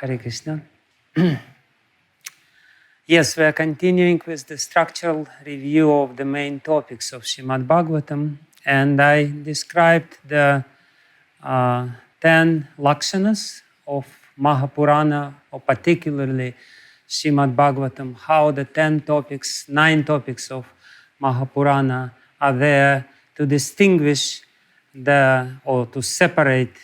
Hare Krishna. Yes, we are continuing with the structural review of the main topics of Srimad Bhagavatam, and I described the 10 lakshanas of Mahapurana, or particularly Srimad Bhagavatam, how the 9 topics of Mahapurana are there to distinguish or to separate,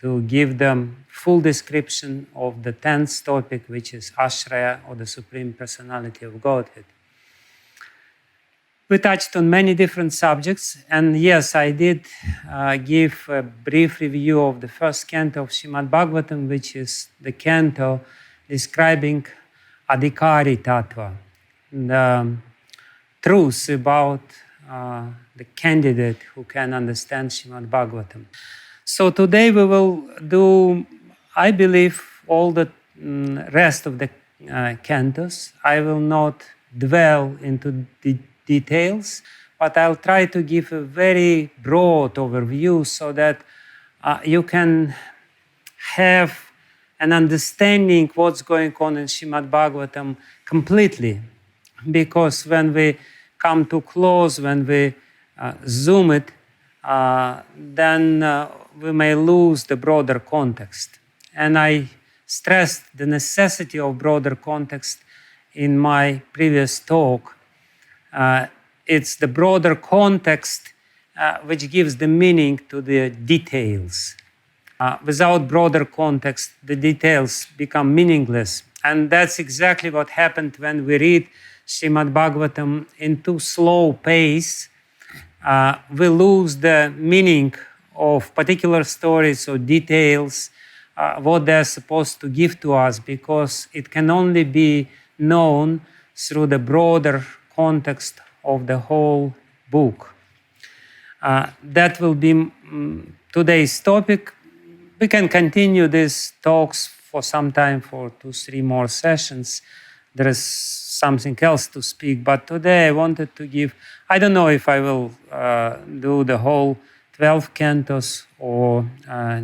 to give them full description of the 10th topic, which is Ashraya, or the Supreme Personality of Godhead. We touched on many different subjects, and yes, I did give a brief review of the first canto of Srimad Bhagavatam, which is the canto describing adhikari tattva, the truth about the candidate who can understand Srimad Bhagavatam. So today we will do, I believe, all the rest of the cantos. I will not dwell into the details, but I'll try to give a very broad overview so that you can have an understanding what's going on in Srimad Bhagavatam completely. Because when we come too close, when we zoom it, then we may lose the broader context. And I stressed the necessity of broader context in my previous talk. It's the broader context which gives the meaning to the details. Without broader context, the details become meaningless. And that's exactly what happened when we read Srimad Bhagavatam in too slow pace. We lose the meaning of particular stories or details, what they're supposed to give to us, because it can only be known through the broader context of the whole book. That will be today's topic. We can continue these talks for some time, for 2-3 more sessions. There is something else to speak, but today I wanted to give, I don't know if I will do the whole 12 cantos or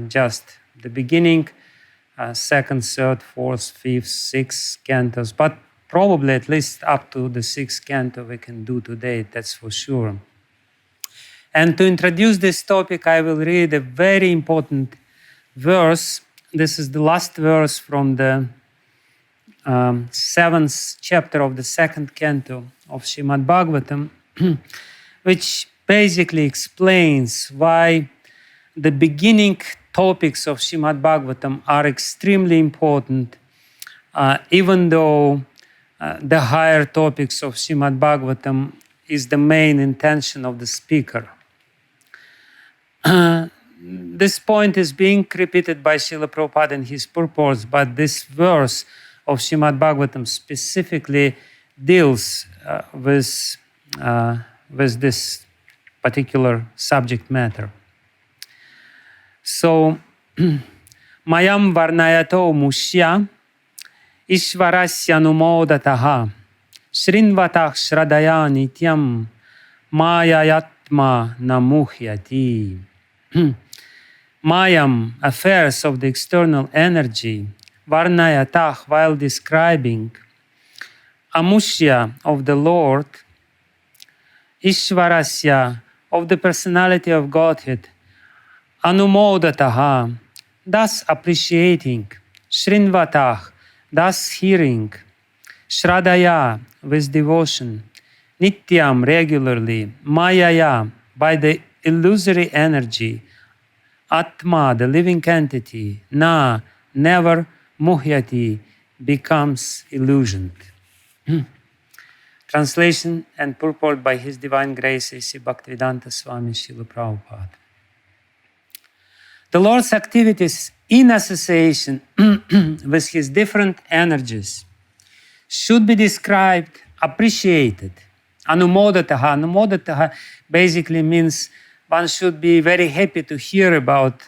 just the beginning, 2nd, 3rd, 4th, 5th, 6th cantos, but probably at least up to the 6th canto we can do today, that's for sure. And to introduce this topic, I will read a very important verse. This is the last verse from the 7th chapter of the 2nd canto of Srimad Bhagavatam, which basically explains why the beginning topics of Srimad Bhagavatam are extremely important, even though the higher topics of Srimad Bhagavatam is the main intention of the speaker. This point is being repeated by Srila Prabhupada in his purports, but this verse of Srimad Bhagavatam specifically deals with this particular subject matter. So, māyāṁ varṇayato muṣya, īśvarasyānumodataḥ, śṛṇvataḥ śraddhayā nityam, māyayātmā na muhyati. Māyām, affairs of the external energy, varṇayataḥ, while describing amuṣya of the Lord, īśvarasya of the Personality of Godhead, anumodataḥ, thus appreciating, śṛṇvataḥ, thus hearing, śraddhayā, with devotion, nityam, regularly, māyayā, by the illusory energy, ātmā, the living entity, never, muhyati, becomes illusioned. Translation and purport by His Divine Grace A.C. Bhaktivedanta Swami Srila Prabhupada. The Lord's activities in association with His different energies should be described, appreciated. Anumodataḥ. Anumodataḥ basically means one should be very happy to hear about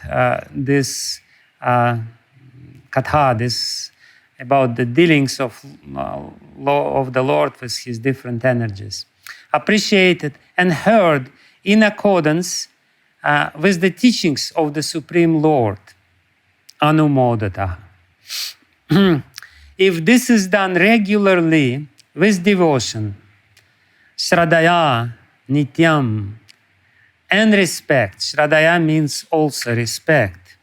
this katha, this about the dealings of the Lord with His different energies. Appreciated and heard in accordance with the teachings of the Supreme Lord. anumodataḥ. If this is done regularly with devotion, śṛraddhayā, nityam, and respect, śraddhayā means also respect,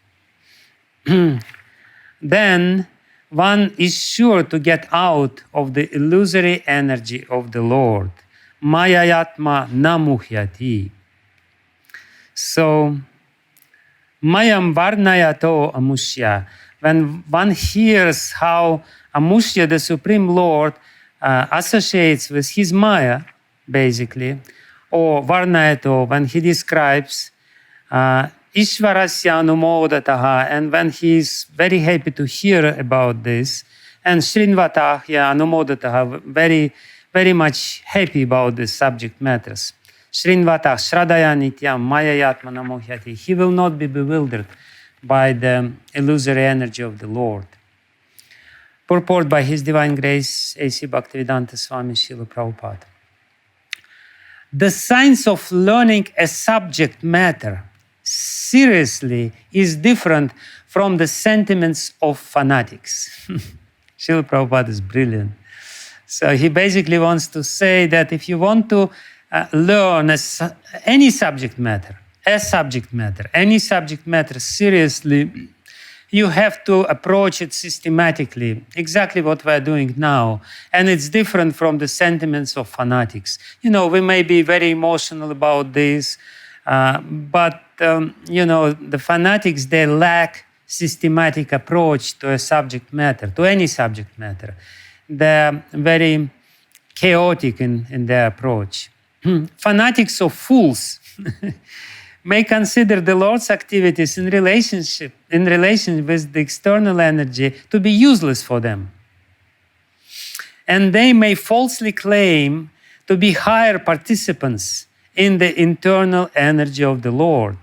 then one is sure to get out of the illusory energy of the Lord. Māyayātmā na muhyati. So, māyāṁ varṇayato amuṣya. When one hears how amuṣya, the Supreme Lord, associates with his Maya, basically, or varṇayato, when he describes īśvarasyānumodataḥ, and when he is very happy to hear about this, and śṛṇvataḥ, anumodataḥ, very, very much happy about the subject matters. śṛṇvataḥ, śraddhayā, nityam, māyayātmā na muhyati. He will not be bewildered by the illusory energy of the Lord. Purport by His Divine Grace, A.C. Bhakti Vijnana Goswami, Srila Prabhupada. The science of learning a subject matter seriously is different from the sentiments of fanatics. Srila Prabhupada is brilliant. So he basically wants to say that if you want to learn any subject matter, any subject matter seriously, you have to approach it systematically, exactly what we're doing now. And it's different from the sentiments of fanatics. You know, we may be very emotional about this, but the fanatics, they lack systematic approach to a subject matter, to any subject matter. They're very chaotic in their approach. Fanatics or fools may consider the Lord's activities in relation with the external energy to be useless for them. And they may falsely claim to be higher participants in the internal energy of the Lord.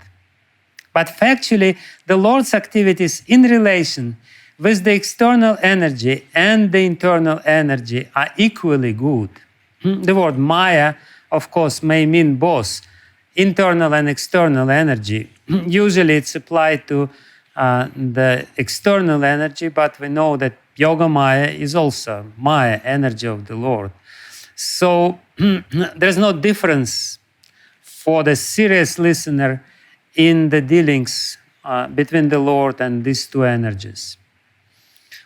But factually, the Lord's activities in relation with the external energy and the internal energy are equally good. The word Maya, of course, may mean both internal and external energy. Usually it's applied to the external energy, but we know that Yoga Maya is also Maya, energy of the Lord. So there's no difference for the serious listener in the dealings between the Lord and these two energies.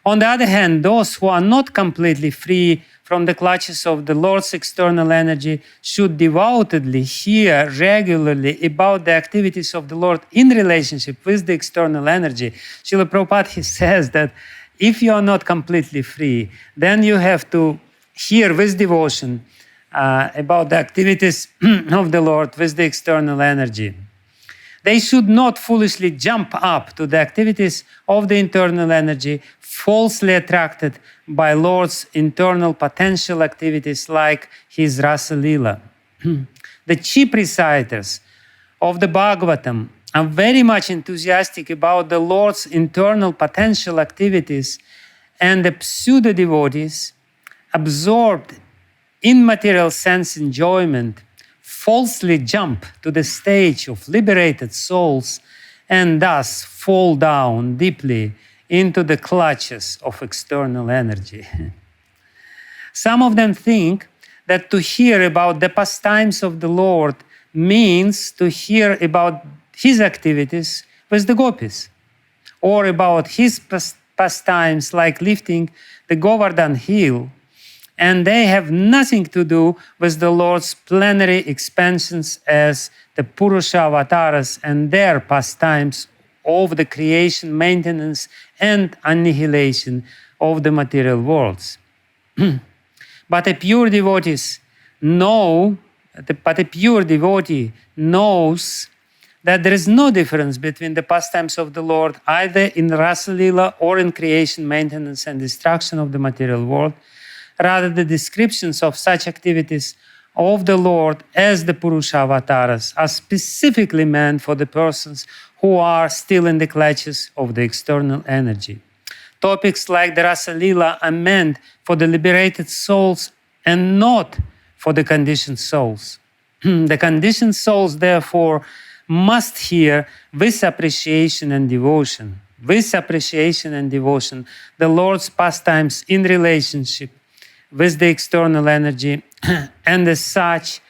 On the other hand, those who are not completely free from the clutches of the Lord's external energy should devoutedly hear regularly about the activities of the Lord in relationship with the external energy. Srila Prabhupada, he says that if you are not completely free, then you have to hear with devotion about the activities of the Lord with the external energy. They should not foolishly jump up to the activities of the internal energy, falsely attracted by Lord's internal potential activities like his Rasa Lila. The cheap reciters of the Bhagavatam are very much enthusiastic about the Lord's internal potential activities, and the pseudo-devotees, absorbed in material sense enjoyment, falsely jump to the stage of liberated souls and thus fall down deeply into the clutches of external energy. Some of them think that to hear about the pastimes of the Lord means to hear about his activities with the gopis, or about his pastimes like lifting the Govardhan hill, and they have nothing to do with the Lord's plenary expansions as the Purusha avatars and their pastimes of the creation, maintenance, and annihilation of the material worlds. But a pure devotee knows that there is no difference between the pastimes of the Lord either in Rasa Lila or in creation, maintenance, and destruction of the material world. Rather, the descriptions of such activities of the Lord as the Purusha avatars are specifically meant for the persons who are still in the clutches of the external energy. Topics like the Rasa Lila are meant for the liberated souls and not for the conditioned souls. The conditioned souls, therefore, must hear with appreciation and devotion. with appreciation and devotion the Lord's pastimes in relationship with the external energy, and as such,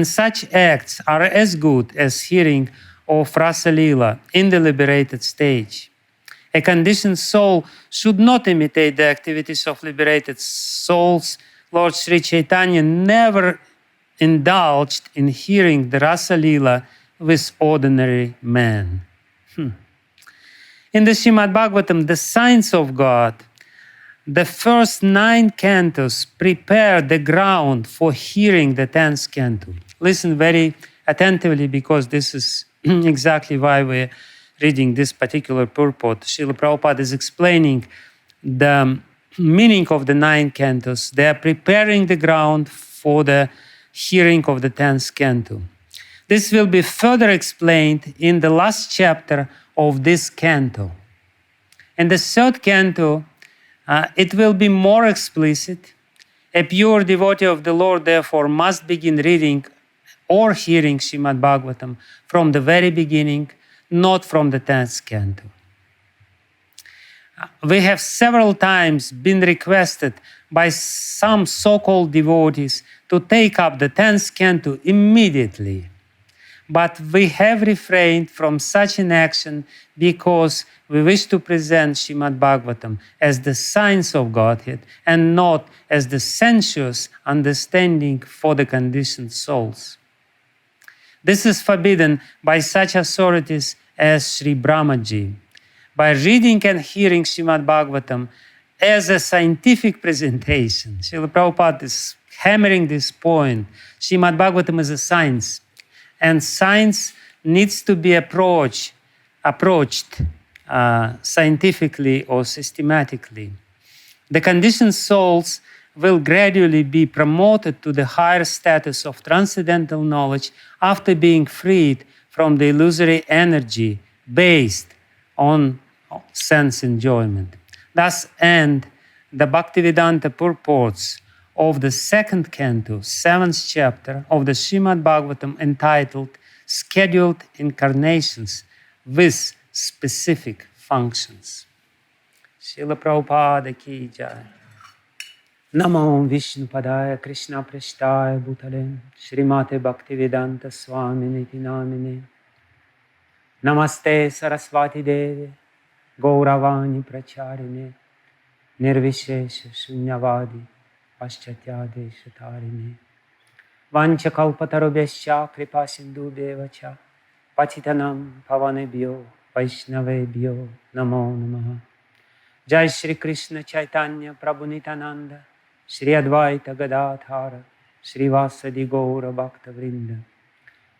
such acts are as good as hearing of Rasa Lila in the liberated stage. A conditioned soul should not imitate the activities of liberated souls. Lord Sri Chaitanya never indulged in hearing the Rasa Lila with ordinary men. In the Srimad Bhagavatam, the Signs of God, the first 9 cantos prepare the ground for hearing the 10th canto. Listen very attentively, because this is exactly why we're reading this particular purport. Srila Prabhupada is explaining the meaning of the 9 cantos. They are preparing the ground for the hearing of the 10th canto. This will be further explained in the last chapter of this canto. In the 3rd canto, it will be more explicit. A pure devotee of the Lord, therefore, must begin reading or hearing Srimad Bhagavatam from the very beginning, not from the 10th canto. We have several times been requested by some so-called devotees to take up the 10th canto immediately. But we have refrained from such an action because we wish to present Srimad Bhagavatam as the Signs of Godhead and not as the sensuous understanding for the conditioned souls. This is forbidden by such authorities as Sri Brahmaji. By reading and hearing Srimad Bhagavatam as a scientific presentation, Srila Prabhupada is hammering this point. Srimad Bhagavatam is a science, and science needs to be approached scientifically or systematically. The conditioned souls will gradually be promoted to the higher status of transcendental knowledge after being freed from the illusory energy based on sense enjoyment. Thus end the Bhaktivedanta purports of the 2nd canto, 7th chapter of the Srimad Bhagavatam, entitled Scheduled Incarnations with Specific Functions. Srila Prabhupada ki jai. Namo Vishnu Padaya Krishna Prashtaya Bhutale Srimate Bhaktivedanta Swami Niti Namine Namaste Saraswati Devi Gauravani Pracharine Nirvishesha Shunyavadi Paschatya Shatarine Vancha Kalpatarubhyascha Kripa Sindhu Devacha Patitanam Pavanebhyo Vaishnavebhyo Namo Namaha. Jai Shri Krishna Chaitanya Prabhu Nityananda Shri Advaita Gadadhara Shri Vasadi Gaura Bhakta Vrinda.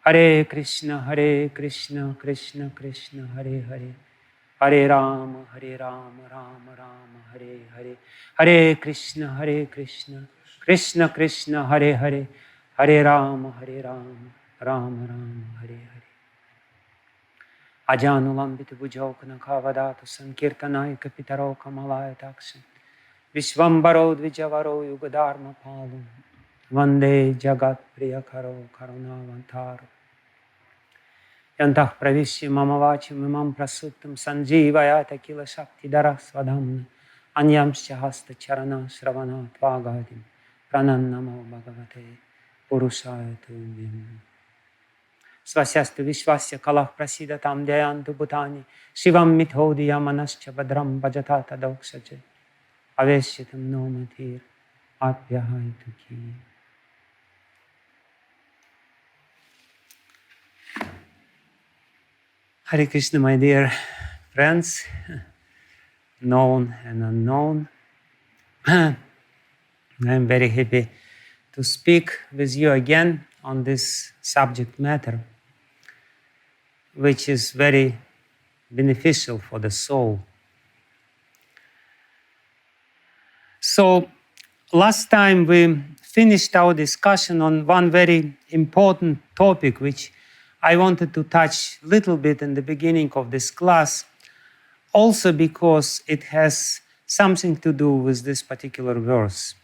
Hare Krishna Krishna Krishna Hare Hare Hare Rama Rama Rama Hare Hare. Hare Krishna Krishna Krishna Hare Hare Hare Rama Rama Rama Hare Hare. Ajanulambita bhujokana kavadatu sankirtanaya kapitaro kamalaya takshan Vishvambaro dvijavaro yugadharma palum Vande jagat priyakaro karunavantaro Yantah pravishya mama vachim imam prasuttam sanjivayata kila shakti dara svadhamna Anyamscha hasta charana shravana tvagadim Pranannamo bhagavate purushaya tuvyam. Svasyastu vishvasya kalah prasidatam dhyayantu bhutani Shivam mithodhiya manascha badram bhajatata doksache Aveshyatam no matir apyahaitu ki. Hare Krishna, my dear friends, known and unknown. I am very happy to speak with you again on this subject matter, which is very beneficial for the soul. So, last time we finished our discussion on one very important topic, which I wanted to touch a little bit in the beginning of this class, also because it has something to do with this particular verse.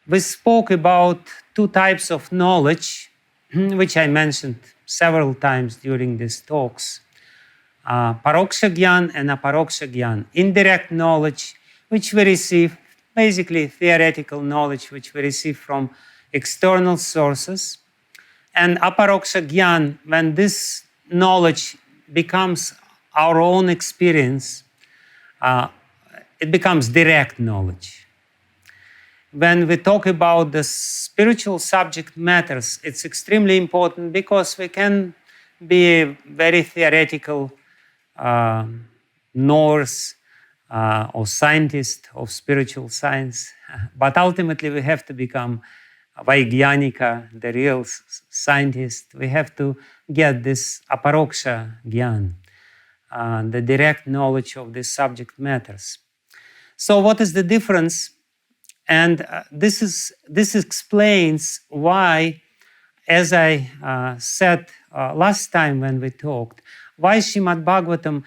We spoke about 2 types of knowledge, which I mentioned several times during these talks. paroksha gyan and aparoksha gyan, indirect knowledge which we receive, basically theoretical knowledge which we receive from external sources, and aparoksha gyan, when this knowledge becomes our own experience, it becomes direct knowledge. When we talk about the spiritual subject matters, it's extremely important because we can be a very theoretical Norse or scientist of spiritual science, but ultimately we have to become Vaigyanika, the real scientist. We have to get this aparoksha gyan, the direct knowledge of the subject matters. So what is the difference? And this explains why, as I said last time when we talked, why Srimad Bhagavatam,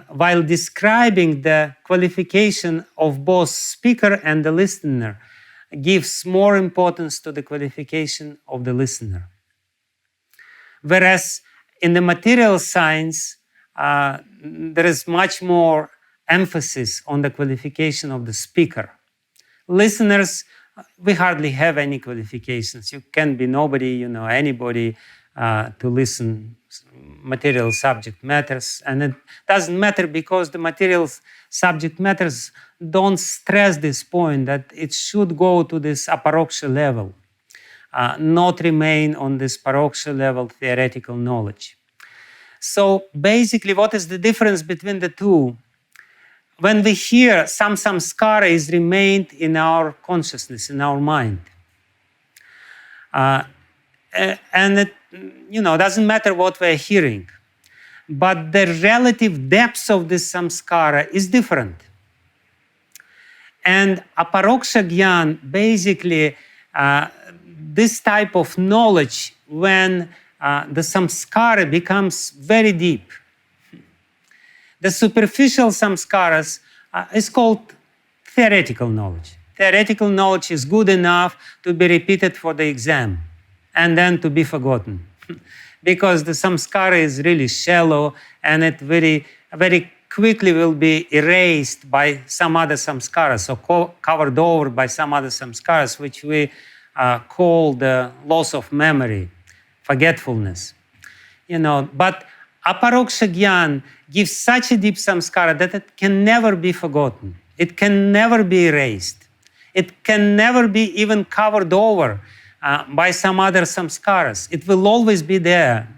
while describing the qualification of both speaker and the listener, gives more importance to the qualification of the listener. Whereas in the material science, there is much more emphasis on the qualification of the speaker. Listeners, we hardly have any qualifications. You can be nobody, anybody to listen. Material subject matters, and it doesn't matter because the material subject matters don't stress this point that it should go to this aparoksha level, not remain on this paroksha level theoretical knowledge. So basically, what is the difference between the two? When we hear some samskara is remained in our consciousness, in our mind, and it doesn't matter what we're hearing, but the relative depth of this samskara is different. And aparoksha gyan, basically, this type of knowledge when the samskara becomes very deep. The superficial samskaras is called theoretical knowledge. Theoretical knowledge is good enough to be repeated for the exam and then to be forgotten. Because the samskara is really shallow and it very, very quickly will be erased by some other samskaras, or covered over by some other samskaras, which we call the loss of memory, forgetfulness. But aparoksha gyan gives such a deep samskara that it can never be forgotten. It can never be erased. It can never be even covered over by some other samskaras. It will always be there.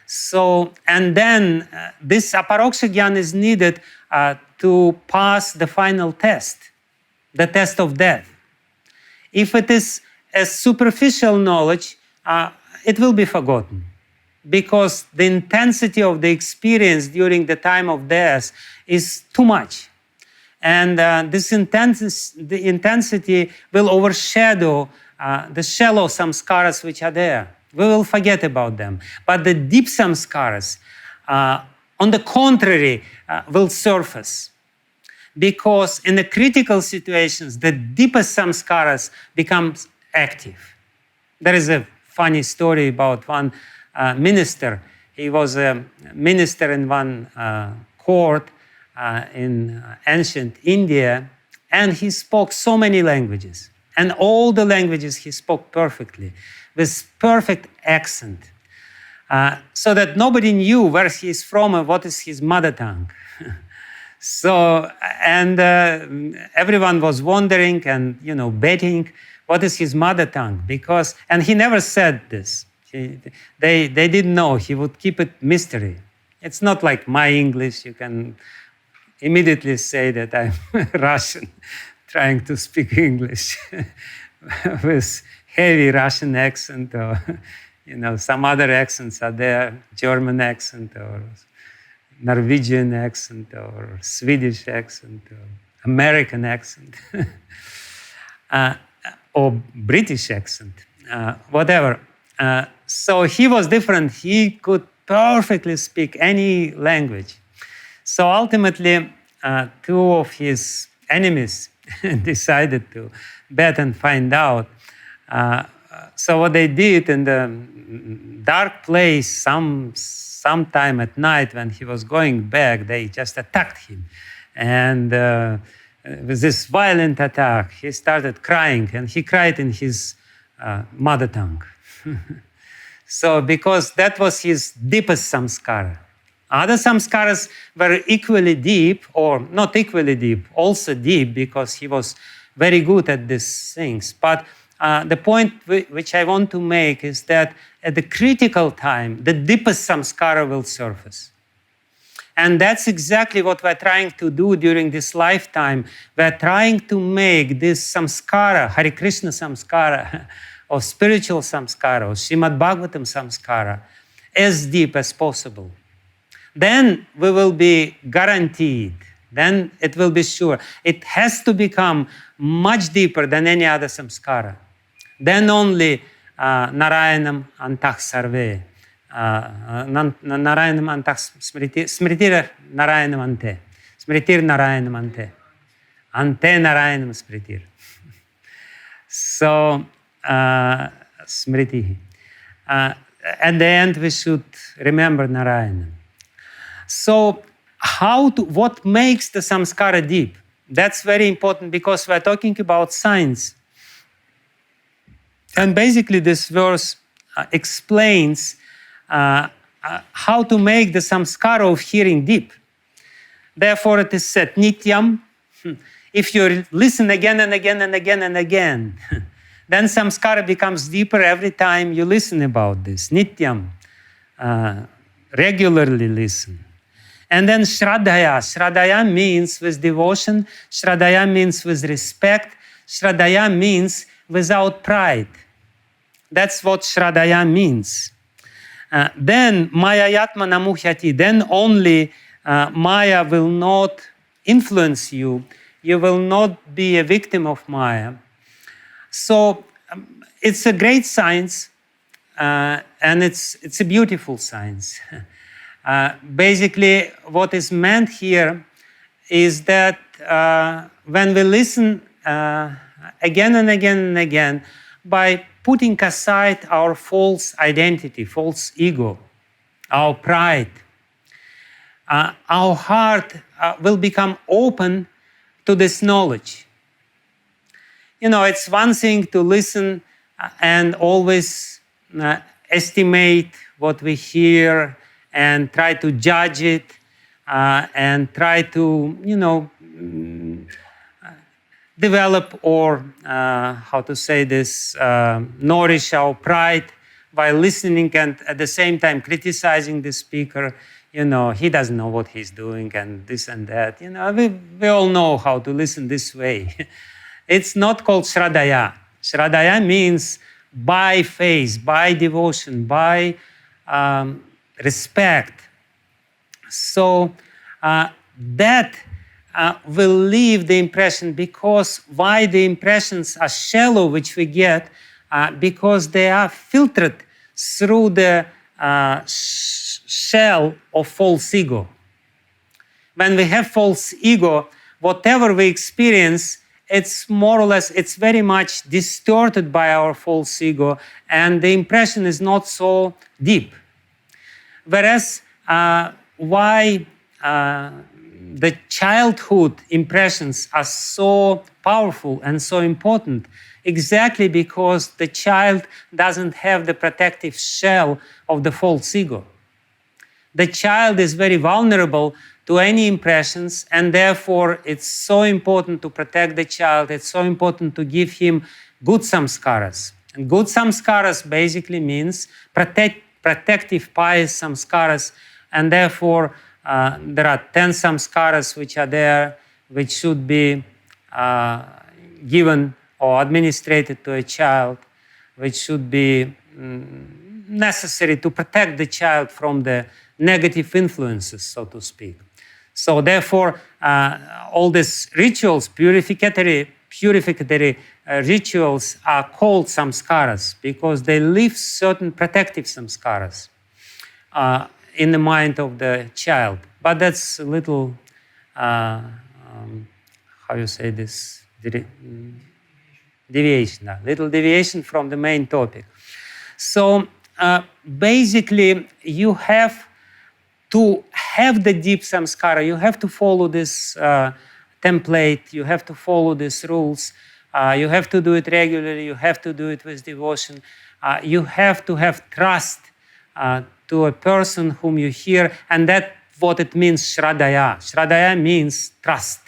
So, and then this aparoksha gyan is needed to pass the final test, the test of death. If it is a superficial knowledge, it will be forgotten because the intensity of the experience during the time of death is too much. And the intensity will overshadow the shallow samskaras which are there. We will forget about them. But the deep samskaras, on the contrary, will surface. Because in the critical situations, the deepest samskaras become active. There is a funny story about one minister. He was a minister in one court in ancient India, and he spoke so many languages. And all the languages he spoke perfectly, with perfect accent, so that nobody knew where he is from and what is his mother tongue. So, and everyone was wondering and, betting what is his mother tongue, because, and he never said this. They didn't know. He would keep it mystery. It's not like my English. You can immediately say that I'm Russian, trying to speak English with heavy Russian accent, or some other accents are there, German accent or Norwegian accent or Swedish accent or American accent or British accent, whatever. So he was different. He could perfectly speak any language. So ultimately, two of his enemies decided to bet and find out so what they did in the dark place, sometime at night when he was going back, they just attacked him. And with this violent attack, he started crying, and he cried in his mother tongue. So because that was his deepest samskara. Other samskaras were equally deep, or not equally deep, also deep, because he was very good at these things. But the point which I want to make is that at the critical time, the deepest samskara will surface. And that's exactly what we're trying to do during this lifetime. We're trying to make this samskara, Hare Krishna samskara, or spiritual samskara, or Srimad Bhagavatam samskara, as deep as possible. Then we will be guaranteed, then it will be sure. It has to become much deeper than any other samskara. Then only Narayanam antah sarve, Narayanam antah smritir Narayanam ante, smritir Narayanam ante, ante Narayanam smritir. So, smriti. At the end, we should remember Narayana. So, what makes the samskara deep? That's very important because we're talking about science. And basically, this verse explains how to make the samskara of hearing deep. Therefore, it is said, nityam. If you listen again and again and again and again, then samskara becomes deeper every time you listen about this. Nityam, regularly listen. And then śraddhayā. Śraddhayā means with devotion. Śraddhayā means with respect. Śraddhayā means without pride. That's what śraddhayā means. Then māyayātmā na muhyati. Then only Maya will not influence you. You will not be a victim of Maya. So it's a great science, and it's a beautiful science. Basically, what is meant here is that when we listen again and again and again, by putting aside our false identity, false ego, our pride, our heart will become open to this knowledge. You know, it's one thing to listen and always estimate what we hear and try to judge it and try to, develop or, nourish our pride by listening and at the same time criticizing the speaker. You know, he doesn't know what he's doing and this and that. You know, we all know how to listen this way. It's not called śraddhayā. Śraddhayā means by faith, by devotion, by respect. So that will leave the impression, because why the impressions are shallow, which we get, because they are filtered through the shell of false ego. When we have false ego, whatever we experience, it's more or less, it's very much distorted by our false ego, and the impression is not so deep. Whereas, why the childhood impressions are so powerful and so important? Exactly because the child doesn't have the protective shell of the false ego. The child is very vulnerable to any impressions, and therefore it's so important to protect the child. It's so important to give him good samskaras. And good samskaras basically means protective, pious samskaras, and therefore there are 10 samskaras which are there, which should be given or administered to a child, which should be necessary to protect the child from the negative influences, so to speak. So therefore, all these rituals, purificatory rituals, are called samskaras because they leave certain protective samskaras in the mind of the child. But that's a little, deviation, a little deviation from the main topic. So basically, you have to have the deep samskara. You have to follow this template. You have to follow these rules. You have to do it regularly. You have to do it with devotion. You have to have trust to a person whom you hear, and that's what it means, śṛraddhayā. Śṛraddhayā means trust.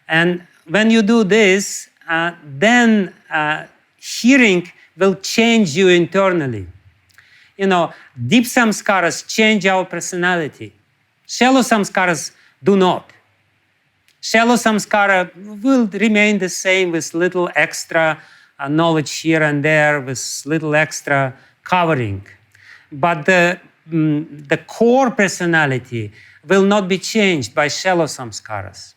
And when you do this, then hearing will change you internally. You know, deep samskaras change our personality. Shallow samskaras do not. Shallow samskara will remain the same with little extra knowledge here and there, with little extra covering. But the core personality will not be changed by shallow samskaras.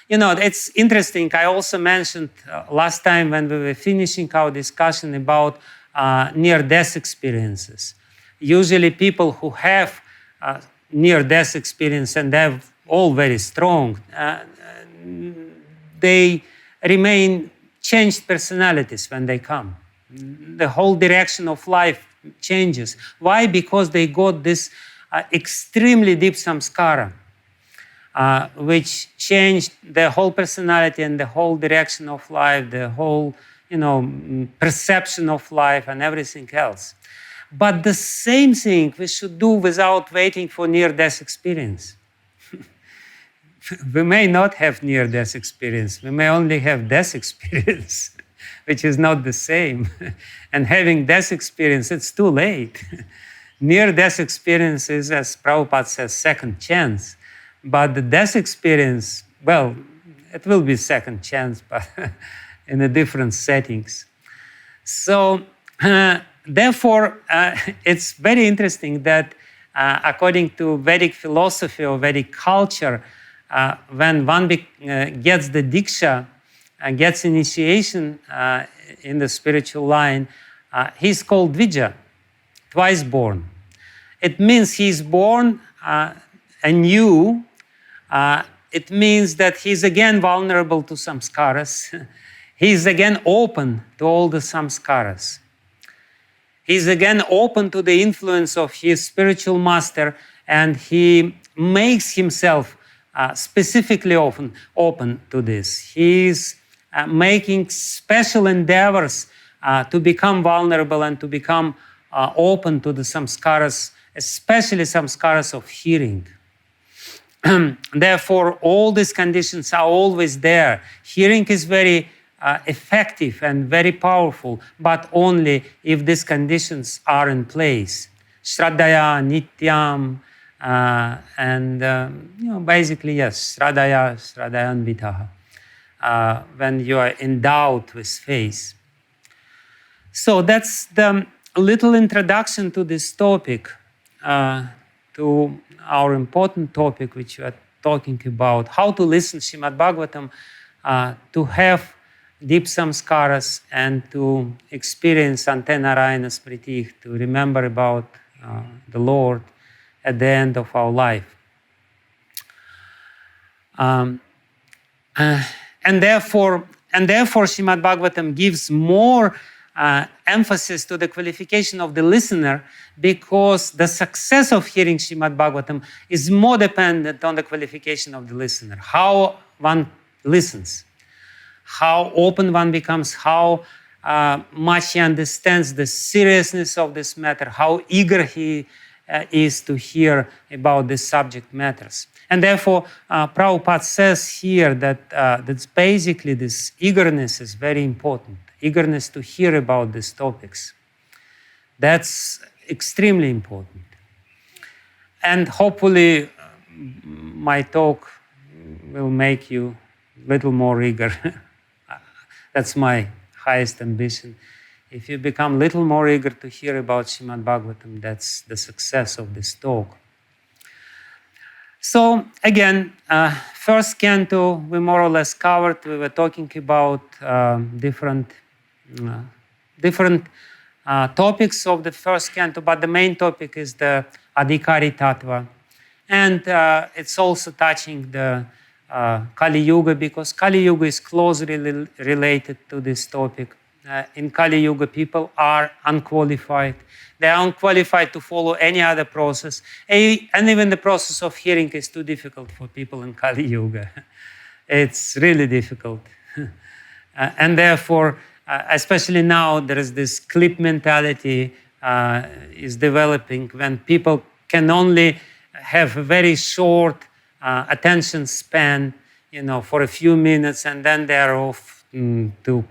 You know, it's interesting. I also mentioned last time when we were finishing our discussion about near-death experiences. Usually people who have near-death experience, and they're all very strong, they remain changed personalities when they come. The whole direction of life changes. Why? Because they got this extremely deep samskara, which changed their whole personality and the whole direction of life, the whole, you know, perception of life and everything else. But the same thing we should do without waiting for near-death experience. We may not have near-death experience. We may only have death experience, which is not the same. And having death experience, it's too late. Near-death experience is, as Prabhupada says, second chance. But the death experience, well, it will be second chance, but in a different settings. So, therefore, it's very interesting that according to Vedic philosophy or Vedic culture, when one gets the diksha, gets initiation in the spiritual line, he's called Dvija, twice born. It means he's born anew. It means that he's again vulnerable to samskaras. He's again open to all the samskaras. He's again open to the influence of his spiritual master, and he makes himself specifically open to this. He's making special endeavors to become vulnerable and to become open to the samskaras, especially samskaras of hearing. Therefore, all these conditions are always there. Hearing is very effective and very powerful, but only if these conditions are in place. Śraddhayā, nityam, and you know, basically, yes, śraddhayā, śṛaddhayanvitaḥ, when you are endowed with faith. So that's the little introduction to this topic, to our important topic, which we are talking about, how to listen Srimad Bhagavatam, to have deep samskaras and to experience Ante-Narayana Smriti, to remember about the Lord at the end of our life. And therefore, Srimad Bhagavatam gives more emphasis to the qualification of the listener, because the success of hearing Srimad Bhagavatam is more dependent on the qualification of the listener, how one listens, how open one becomes, how much he understands the seriousness of this matter, how eager he is to hear about these subject matters. And therefore, Prabhupada says here that that's basically this eagerness is very important, eagerness to hear about these topics. That's extremely important. And hopefully, my talk will make you a little more eager. That's my highest ambition. If you become a little more eager to hear about Srimad Bhagavatam, that's the success of this talk. So again, first canto we more or less covered. We were talking about different topics of the first canto, but the main topic is the adhikari tattva. And it's also touching the Kali Yuga, because Kali Yuga is closely related to this topic. In Kali Yuga, people are unqualified. They are unqualified to follow any other process. And even the process of hearing is too difficult for people in Kali Yuga. It's really difficult. And therefore, especially now, there is this clip mentality is developing when people can only have a very short attention span, for a few minutes, and then they are off to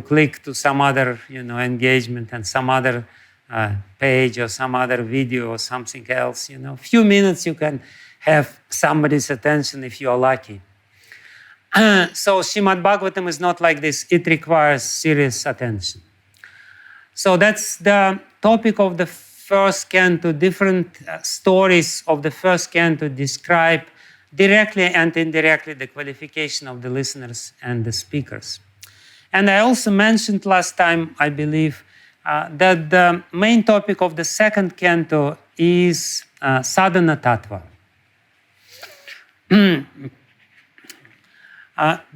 click to some other, engagement and some other page or some other video or something else. Few minutes you can have somebody's attention if you are lucky. So Srimad Bhagavatam is not like this. It requires serious attention. So that's the topic of the first canto. Different stories of the first canto describe directly and indirectly the qualification of the listeners and the speakers. And I also mentioned last time, I believe, that the main topic of the second canto is sadhana tattva.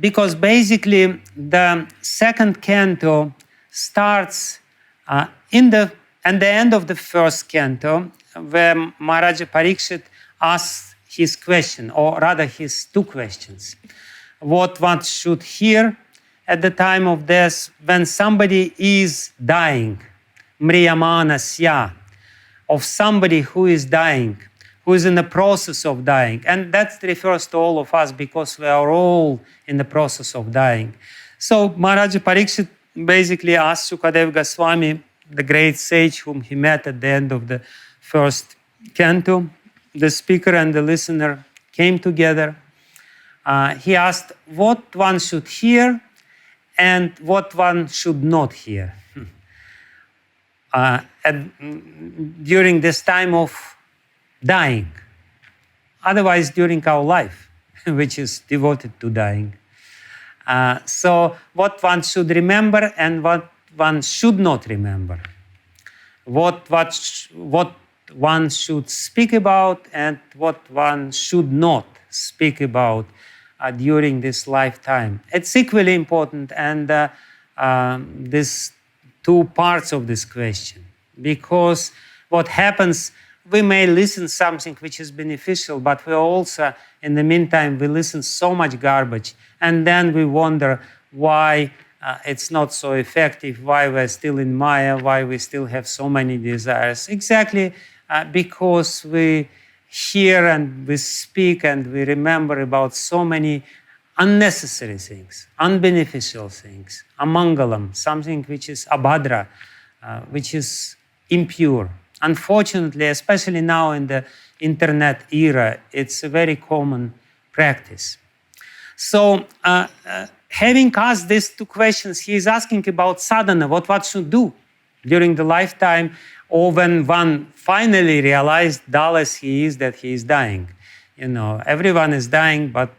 Because basically the second canto starts at the end of the first canto, where Maharaja Parikshit asks his question, or rather his two questions. What one should hear at the time of death when somebody is dying, mriyamanasya, of somebody who is dying, who is in the process of dying. And that refers to all of us because we are all in the process of dying. So Maharaja Parikshit basically asked Sukadeva Goswami, the great sage whom he met at the end of the first canto. The speaker and the listener came together. He asked what one should hear and what one should not hear during this time of dying. Otherwise, during our life, which is devoted to dying. So what one should remember and what one should not remember. What one should speak about and what one should not speak about during this lifetime. It's equally important, and these two parts of this question, because what happens, we may listen something which is beneficial, but we also, in the meantime, we listen so much garbage, and then we wonder why it's not so effective, why we're still in Maya, why we still have so many desires. Exactly because we hear and we speak and we remember about so many unnecessary things, unbeneficial things, amangalam, something which is abhadra, which is impure. Unfortunately, especially now in the internet era, it's a very common practice. So, having asked these two questions, he is asking about sadhana, what one should do during the lifetime, or when one finally realized, dull as he is, that he is dying. Everyone is dying, but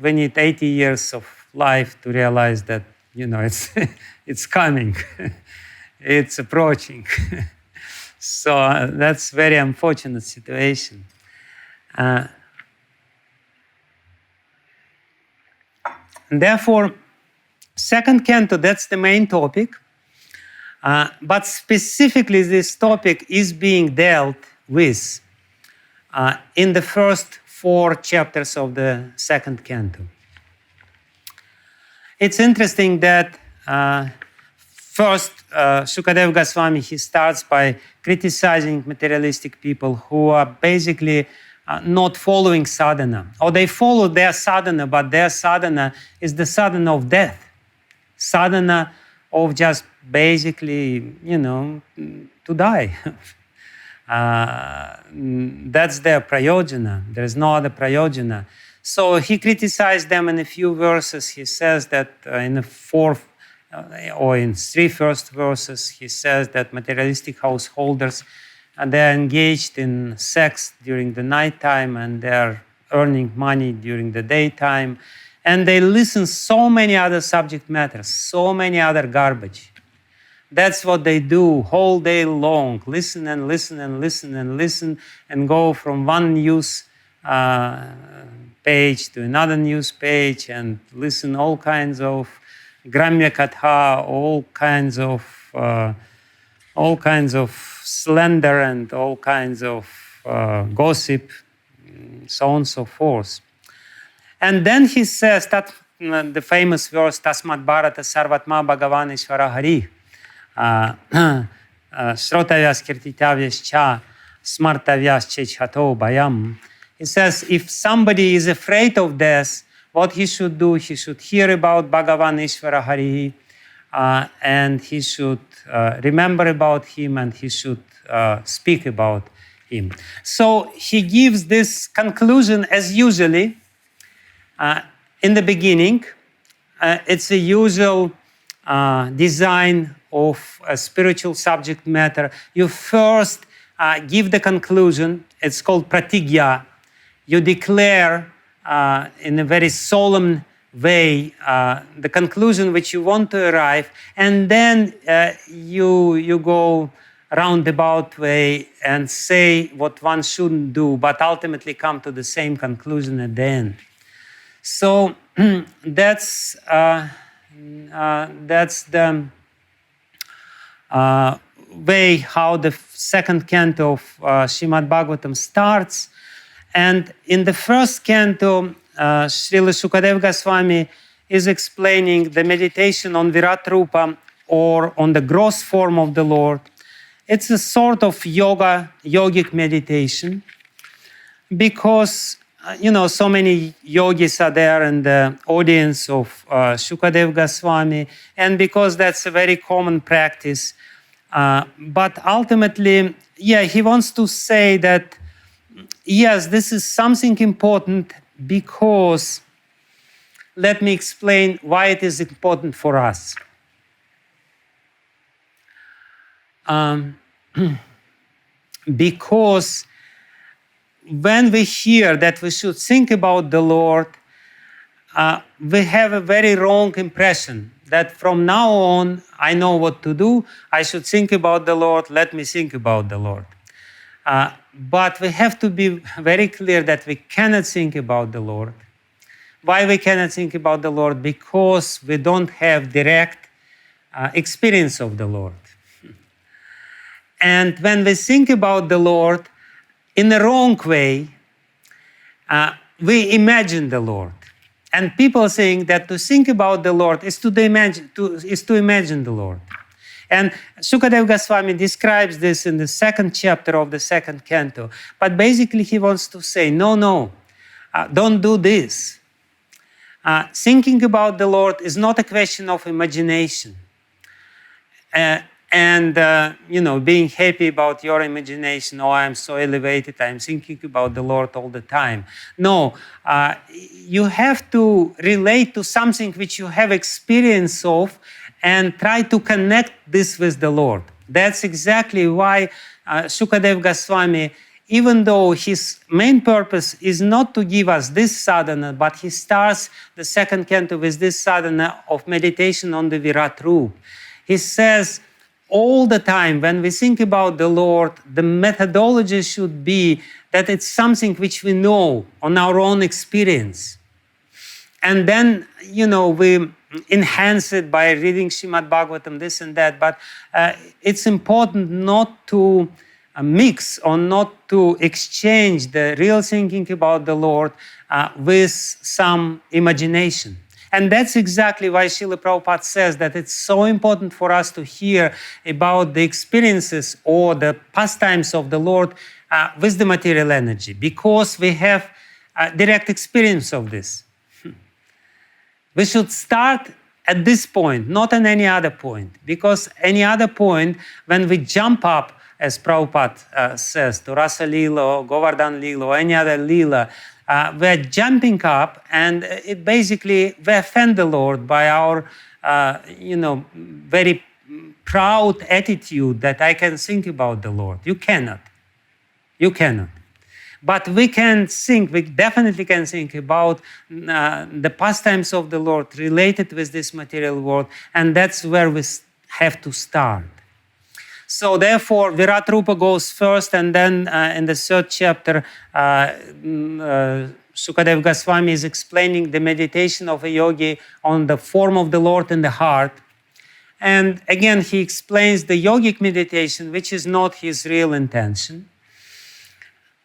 we need 80 years of life to realize that, it's coming, it's approaching. So that's a very unfortunate situation. Therefore, second canto, that's the main topic. But specifically, this topic is being dealt with in the first 4 chapters of the second canto. It's interesting that first, Sukadeva Goswami, he starts by criticizing materialistic people who are basically not following sadhana. Or they follow their sadhana, but their sadhana is the sadhana of death. Sadhana of just basically, to die. That's their prayojana. There is no other prayojana. So he criticized them in a few verses. He says that in the 4th or in 3 first verses, he says that materialistic householders, they're engaged in sex during the nighttime and they're earning money during the daytime. And they listen so many other subject matters, so many other garbage. That's what they do whole day long. Listen and listen and listen and listen and go from one news page to another news page and listen all kinds of gramya katha, all kinds of slander and all kinds of gossip, so on and so forth. And then he says that the famous verse, Tasmat Bharata Sarvatma Bhagavan Ishvara Hari, śṛṛṭavyas kirtitavyas cha smartavyas chechhato bhayam. He says, if somebody is afraid of death, what he should do, he should hear about Bhagavan Ishvara Hari, and he should remember about him, and he should speak about him. So he gives this conclusion as usually in the beginning. It's a usual design of a spiritual subject matter. You first give the conclusion. It's called pratigya. You declare in a very solemn way the conclusion which you want to arrive, and then you go roundabout way and say what one shouldn't do, but ultimately come to the same conclusion at the end. So that's the way how the second canto of Srimad Bhagavatam starts. And in the first canto, Srila Sukadeva Goswami is explaining the meditation on Virat Rupa, or on the gross form of the Lord. It's a sort of yogic meditation, because so many yogis are there in the audience of Sukadeva Goswami, and because that's a very common practice. But ultimately, he wants to say that, yes, this is something important, because let me explain why it is important for us. Because when we hear that we should think about the Lord, we have a very wrong impression that from now on, I know what to do. I should think about the Lord. Let me think about the Lord. But we have to be very clear that we cannot think about the Lord. Why we cannot think about the Lord? Because we don't have direct experience of the Lord. And when we think about the Lord in the wrong way, we imagine the Lord. And people think that to think about the Lord is to imagine the Lord. And Sukadeva Goswami describes this in the second chapter of the second canto. But basically he wants to say, no, don't do this. Thinking about the Lord is not a question of imagination. Being happy about your imagination. Oh, I'm so elevated, I'm thinking about the Lord all the time. No, you have to relate to something which you have experience of and try to connect this with the Lord. That's exactly why Sukadeva Goswami, even though his main purpose is not to give us this sadhana, but he starts the second canto with this sadhana of meditation on the Virat Rupa. He says, all the time when we think about the Lord, the methodology should be that it's something which we know on our own experience. And then, we enhance it by reading Srimad Bhagavatam, this and that. But it's important not to mix or not to exchange the real thinking about the Lord with some imagination. And that's exactly why Srila Prabhupada says that it's so important for us to hear about the experiences or the pastimes of the Lord with the material energy, because we have direct experience of this. We should start at this point, not at any other point, because any other point, when we jump up, as Prabhupada says, to Rasa Lila or Govardhan Lila or any other Lila, we're jumping up, and it basically we offend the Lord by our, very proud attitude that I can think about the Lord. You cannot. But we definitely can think about the pastimes of the Lord related with this material world, and that's where we have to start. So therefore, Virat Rupa goes first, and then in the third chapter, Sukadeva Goswami is explaining the meditation of a yogi on the form of the Lord in the heart. And again, he explains the yogic meditation, which is not his real intention.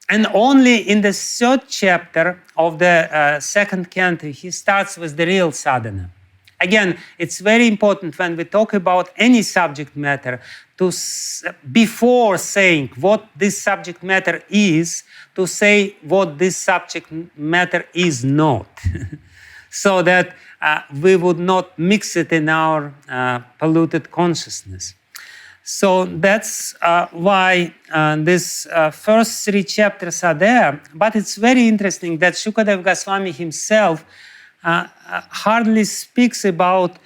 And only in the third chapter of the second canto, he starts with the real sadhana. Again, it's very important when we talk about any subject matter, before saying what this subject matter is, to say what this subject matter is not. So that we would not mix it in our polluted consciousness. So that's why these first three chapters are there. But it's very interesting that Sukadeva Goswami himself hardly speaks about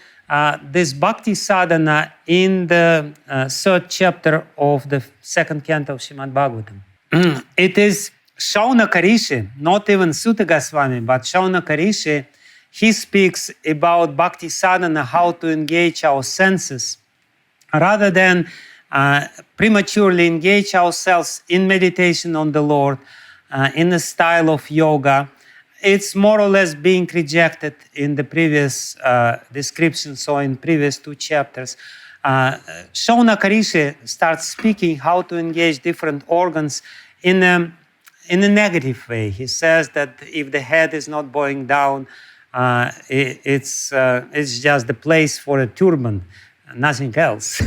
this bhakti sadhana in the third chapter of the second canto of Srimad Bhagavatam. It is Shaunaka Rishi, not even Sutta Goswami, but Shaunaka Rishi, he speaks about bhakti sadhana, how to engage our senses, rather than prematurely engage ourselves in meditation on the Lord in the style of yoga. It's more or less being rejected in the previous descriptions or in previous two chapters. Shaunaka Rishi starts speaking how to engage different organs in a negative way. He says that if the head is not bowing down, it's just the place for a turban, nothing else.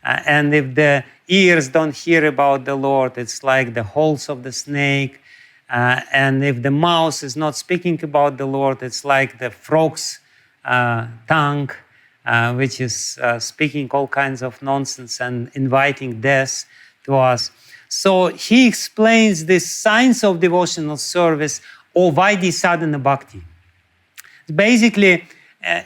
And if the ears don't hear about the Lord, it's like the holes of the snake. And if the mouth is not speaking about the Lord, it's like the frog's tongue, which is speaking all kinds of nonsense and inviting death to us. So he explains this science of devotional service, or Vaidhi Sadhana Bhakti. Basically,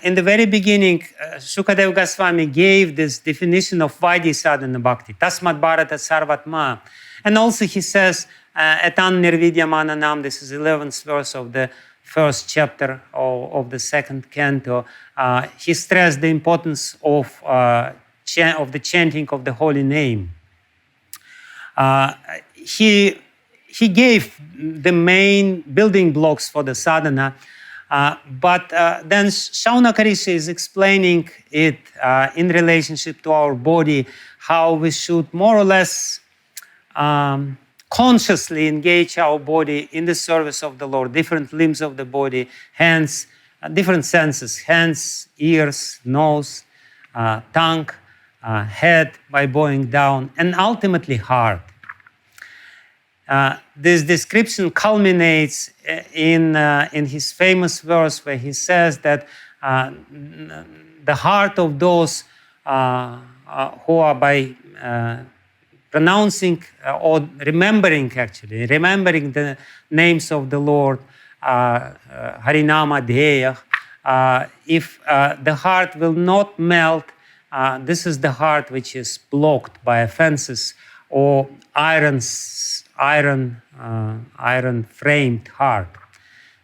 in the very beginning, Sukadeva Goswami gave this definition of Vaidhi Sadhana Bhakti, Tasmat Bharata Sarvatma. And also he says, Etan Nirvidyamananam, this is 11th verse of the first chapter of the second canto. He stressed the importance of the chanting of the holy name. He gave the main building blocks for the sadhana, but then Shaunaka Rishi is explaining it in relationship to our body, how we should more or less consciously engage our body in the service of the Lord, different limbs of the body, hands, different senses, hands, ears, nose, tongue, head by bowing down, and ultimately heart. This description culminates in his famous verse where he says that the heart of those who are by pronouncing or remembering the names of the Lord, Harinama Dheya, if the heart will not melt, this is the heart which is blocked by offenses or iron framed heart,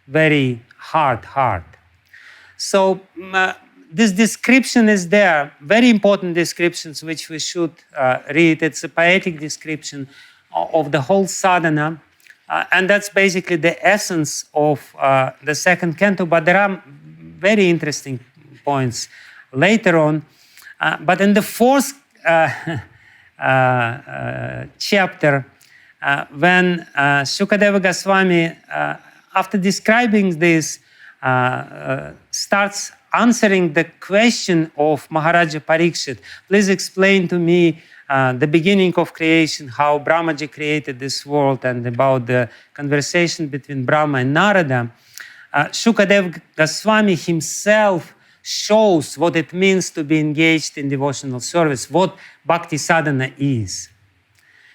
very hard heart. So this description is there, very important descriptions which we should read. It's a poetic description of the whole sadhana, and that's basically the essence of the second canto. But there are very interesting points later on. But in the fourth chapter, when Sukadeva Goswami, after describing this, starts answering the question of Maharaja Parikshit, please explain to me the beginning of creation, how Brahmaji created this world, and about the conversation between Brahma and Narada. Sukadeva Goswami himself shows what it means to be engaged in devotional service, what bhakti sadhana is.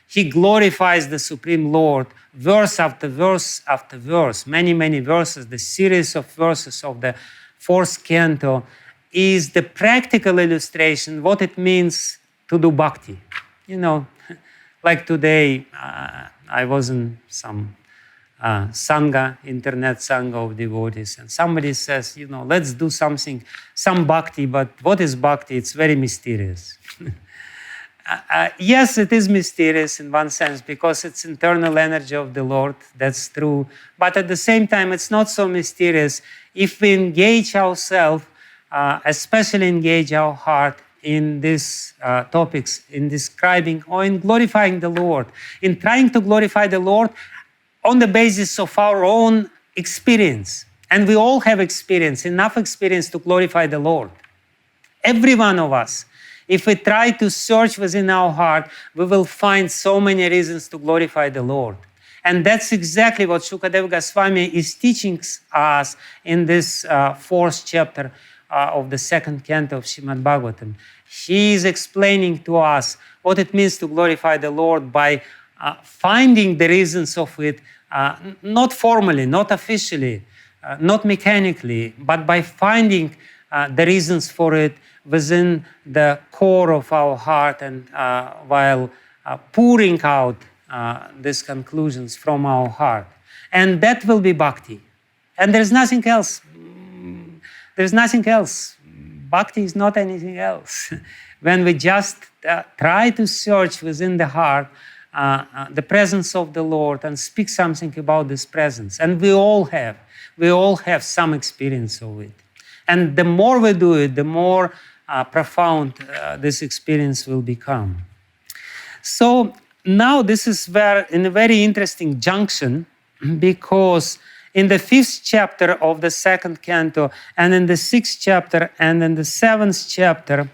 He glorifies the Supreme Lord, verse after verse after verse, many, many verses. The series of verses of the fourth canto is the practical illustration what it means to do bhakti. You know, like today, I was in some sangha, internet sangha of devotees, and somebody says, you know, let's do something, some bhakti, but what is bhakti? It's very mysterious. Yes, it is mysterious in one sense because it's internal energy of the Lord, that's true. But at the same time, it's not so mysterious if we engage ourselves, especially engage our heart in these topics, in describing or in glorifying the Lord, in trying to glorify the Lord on the basis of our own experience. And we all have experience, enough experience to glorify the Lord. Every one of us. If we try to search within our heart, we will find so many reasons to glorify the Lord. And that's exactly what Shukadeva Goswami is teaching us in this fourth chapter of the second canto of Srimad Bhagavatam. He is explaining to us what it means to glorify the Lord by finding the reasons of it, not formally, not officially, not mechanically, but by finding the reasons for it within the core of our heart and while pouring out these conclusions from our heart. And that will be bhakti. And there's nothing else. There's nothing else. Bhakti is not anything else. When we just try to search within the heart the presence of the Lord and speak something about this presence. And we all have some experience of it. And the more we do it, the more profound this experience will become. So now this is in a very interesting junction, because in the 5th chapter of the 2nd canto, and in the 6th chapter, and in the 7th chapter,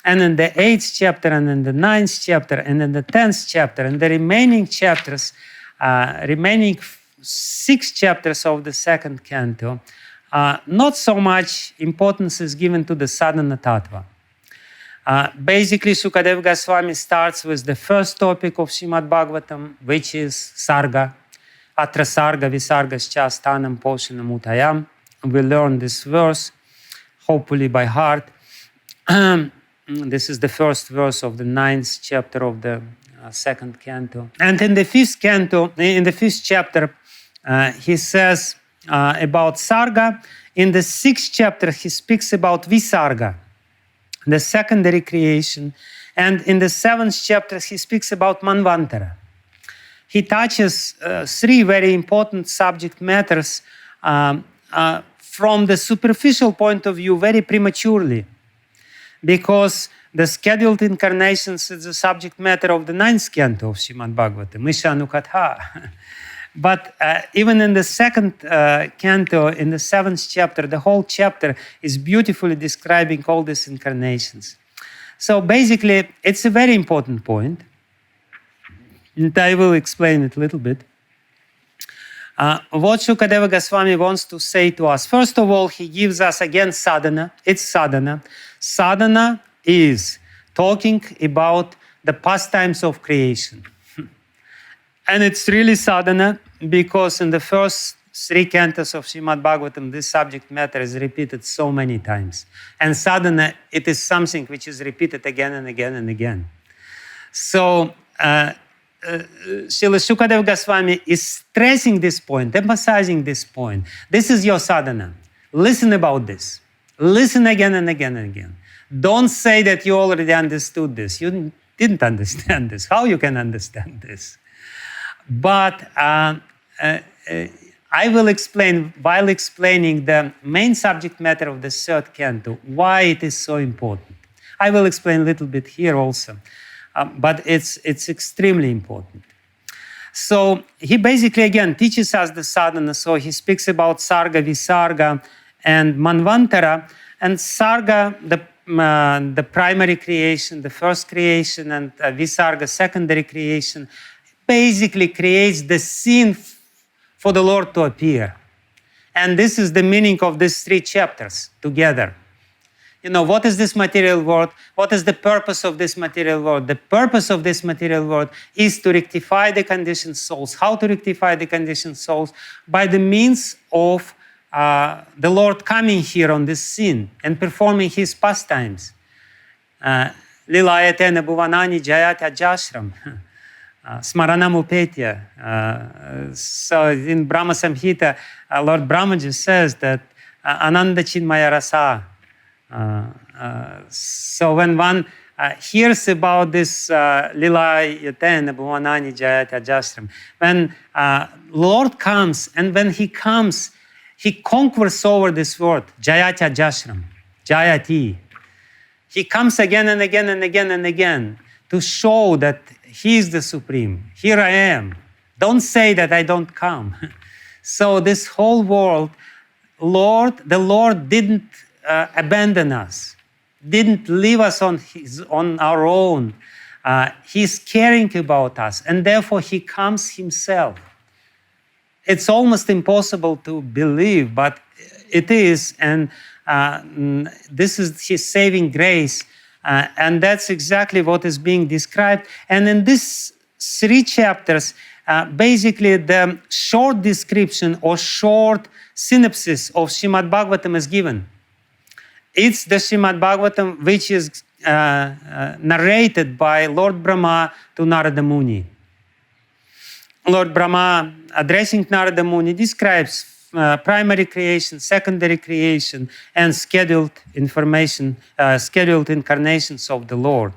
and in the 8th chapter, and in the 9th chapter, and in the 10th chapter, and the remaining chapters, remaining 6 chapters of the 2nd canto, not so much importance is given to the sadhana tattva. Basically, Shukadeva Goswami starts with the first topic of Srimad Bhagavatam, which is sarga. Atra sarga visargascha sthanam poshanam utayam. We learn this verse, hopefully by heart. This is the first verse of the 9th chapter of the 2nd canto. And in the 5th canto, in the 5th chapter, he says about sarga. In the 6th chapter, he speaks about visarga, the secondary creation. And in the 7th chapter, he speaks about manvantara. He touches 3 very important subject matters from the superficial point of view very prematurely, because the scheduled incarnations is the subject matter of the 9th canto of Srimad Bhagavatam, Ishanukatha. But even in the 2nd canto, in the 7th chapter, the whole chapter is beautifully describing all these incarnations. So basically, it's a very important point, and I will explain it a little bit. What Shukadeva Goswami wants to say to us, first of all, he gives us again sadhana. It's sadhana. Sadhana is talking about the pastimes of creation. And it's really sadhana because in the first 3 cantos of Srimad Bhagavatam, this subject matter is repeated so many times. And sadhana, it is something which is repeated again and again and again. So, Srila Shukadeva Goswami is stressing this point, emphasizing this point. This is your sadhana. Listen about this. Listen again and again and again. Don't say that you already understood this. You didn't understand this. How you can understand this? But I will explain, while explaining the main subject matter of the 3rd canto, why it is so important. I will explain a little bit here also. But it's extremely important. So he basically, again, teaches us the sadhana. So he speaks about sarga, visarga, and manvantara. And sarga, the primary creation, the first creation, and visarga, secondary creation, basically creates the scene for the Lord to appear. And this is the meaning of these 3 chapters together. You know, what is this material world? What is the purpose of this material world? The purpose of this material world is to rectify the conditioned souls. How to rectify the conditioned souls? By the means of the Lord coming here on this scene and performing his pastimes. Lilayatena bhuvanani jayatya jashram. Smaranam upetya. So in Brahma Samhita, Lord Brahmaji says that Ananda Chinmaya Rasa. So when one hears about this Lila Yatena Bhuvanani Jayati Ajastram, when Lord comes, and when he comes, he conquers over this word, Jayati Ajastram, Jayati. He comes again and again and again and again to show that he is the supreme. Here I am. Don't say that I don't come. So this whole world, the Lord didn't abandon us, didn't leave us on our own. He's caring about us, and therefore he comes himself. It's almost impossible to believe, but it is, and this is his saving grace, and that's exactly what is being described. And in these 3 chapters, basically the short description or short synopsis of Srimad Bhagavatam is given. It's the Srimad Bhagavatam which is narrated by Lord Brahma to Narada Muni. Lord Brahma, addressing Narada Muni, describes primary creation, secondary creation, and scheduled incarnations of the Lord.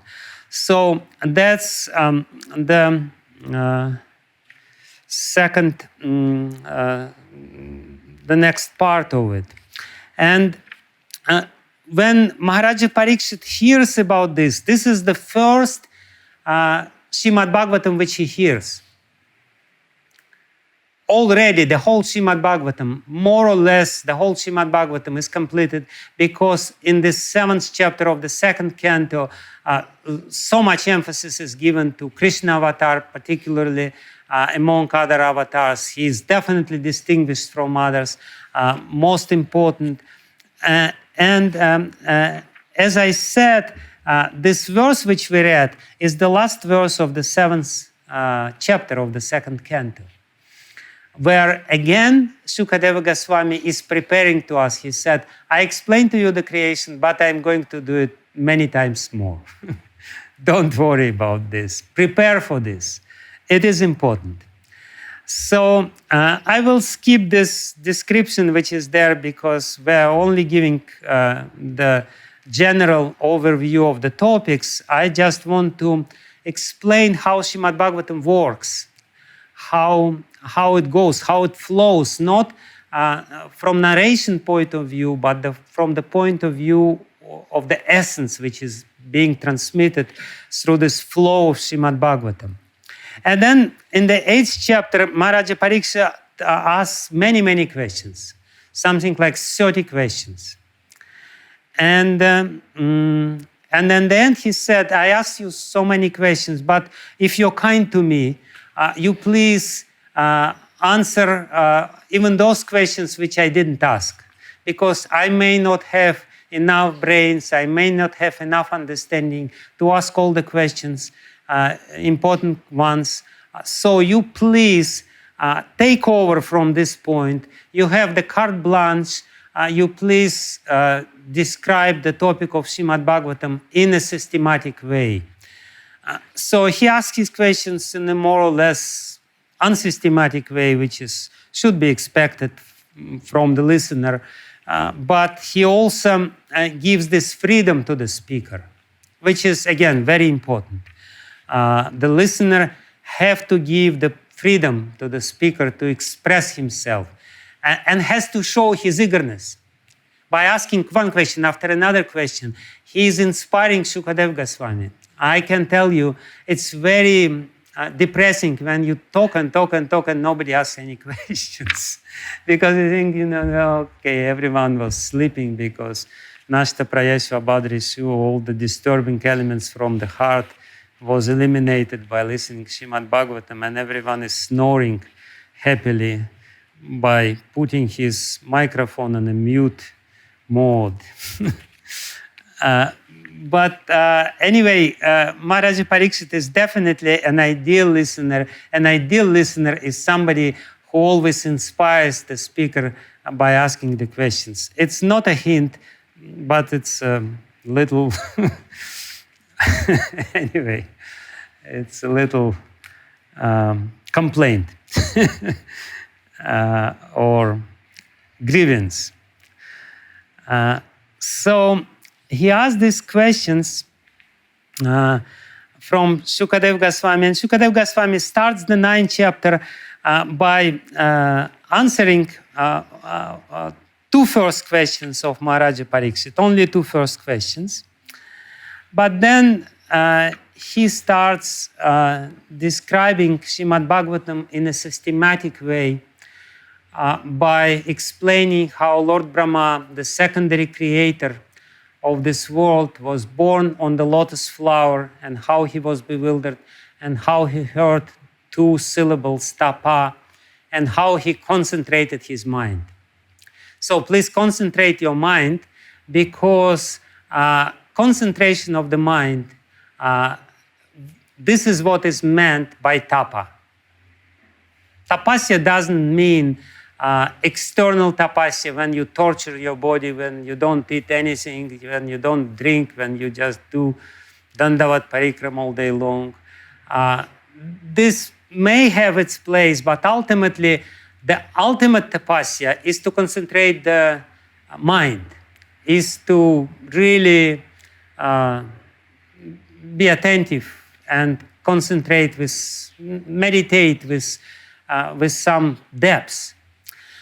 So that's the second, the next part of it. And when Maharaja Parikshit hears about this is the first Srimad Bhagavatam which he hears. Already the whole Srimad Bhagavatam, more or less the whole Srimad Bhagavatam is completed, because in the 7th chapter of the 2nd canto, so much emphasis is given to Krishna avatar, particularly among other avatars. He is definitely distinguished from others, most important. As I said, this verse which we read is the last verse of the 7th chapter of the 2nd canto, where again Shukadeva Goswami is preparing to us. He said, I explained to you the creation, but I'm going to do it many times more. Don't worry about this. Prepare for this. It is important. So I will skip this description which is there, because we're only giving the general overview of the topics. I just want to explain how Srimad Bhagavatam works, how it goes, how it flows, not from narration point of view, but from the point of view of the essence which is being transmitted through this flow of Srimad Bhagavatam. And then in the 8th chapter, Maharaja Parikshit asks many questions, something like 30 questions. And then then he said, I asked you so many questions, but if you're kind to me, you please answer even those questions which I didn't ask, because I may not have enough brains, I may not have enough understanding to ask all the questions, important ones. So you please take over from this point. You have the carte blanche. You please describe the topic of Srimad Bhagavatam in a systematic way. So he asked his questions in a more or less unsystematic way, which should be expected from the listener. But he also gives this freedom to the speaker, which is, again, very important. The listener have to give the freedom to the speaker to express himself, and has to show his eagerness. By asking one question after another question, he is inspiring Shukadeva Goswami. I can tell you, it's very depressing when you talk and nobody asks any questions. Because you think, okay, everyone was sleeping because Nashta Prayeshva Badrishu, all the disturbing elements from the heart was eliminated by listening to Srimad Bhagavatam, and everyone is snoring happily by putting his microphone on a mute mode. But anyway, Maharaja Parikshit is definitely an ideal listener. An ideal listener is somebody who always inspires the speaker by asking the questions. It's not a hint, but it's a little... Anyway, it's a little complaint or grievance. So he asked these questions, from Shukadeva Goswami. And Shukadeva Goswami starts the 9th chapter by answering two first questions of Maharaja Parikshit, only two first questions. But then he starts describing Srimad Bhagavatam in a systematic way by explaining how Lord Brahma, the secondary creator of this world, was born on the lotus flower, and how he was bewildered, and how he heard two syllables, tapa, and how he concentrated his mind. So please concentrate your mind, because concentration of the mind, this is what is meant by tapa. Tapasya doesn't mean external tapasya, when you torture your body, when you don't eat anything, when you don't drink, when you just do dandavat parikram all day long. This may have its place, but ultimately the ultimate tapasya is to concentrate the mind, is to really be attentive and concentrate meditate with some depths.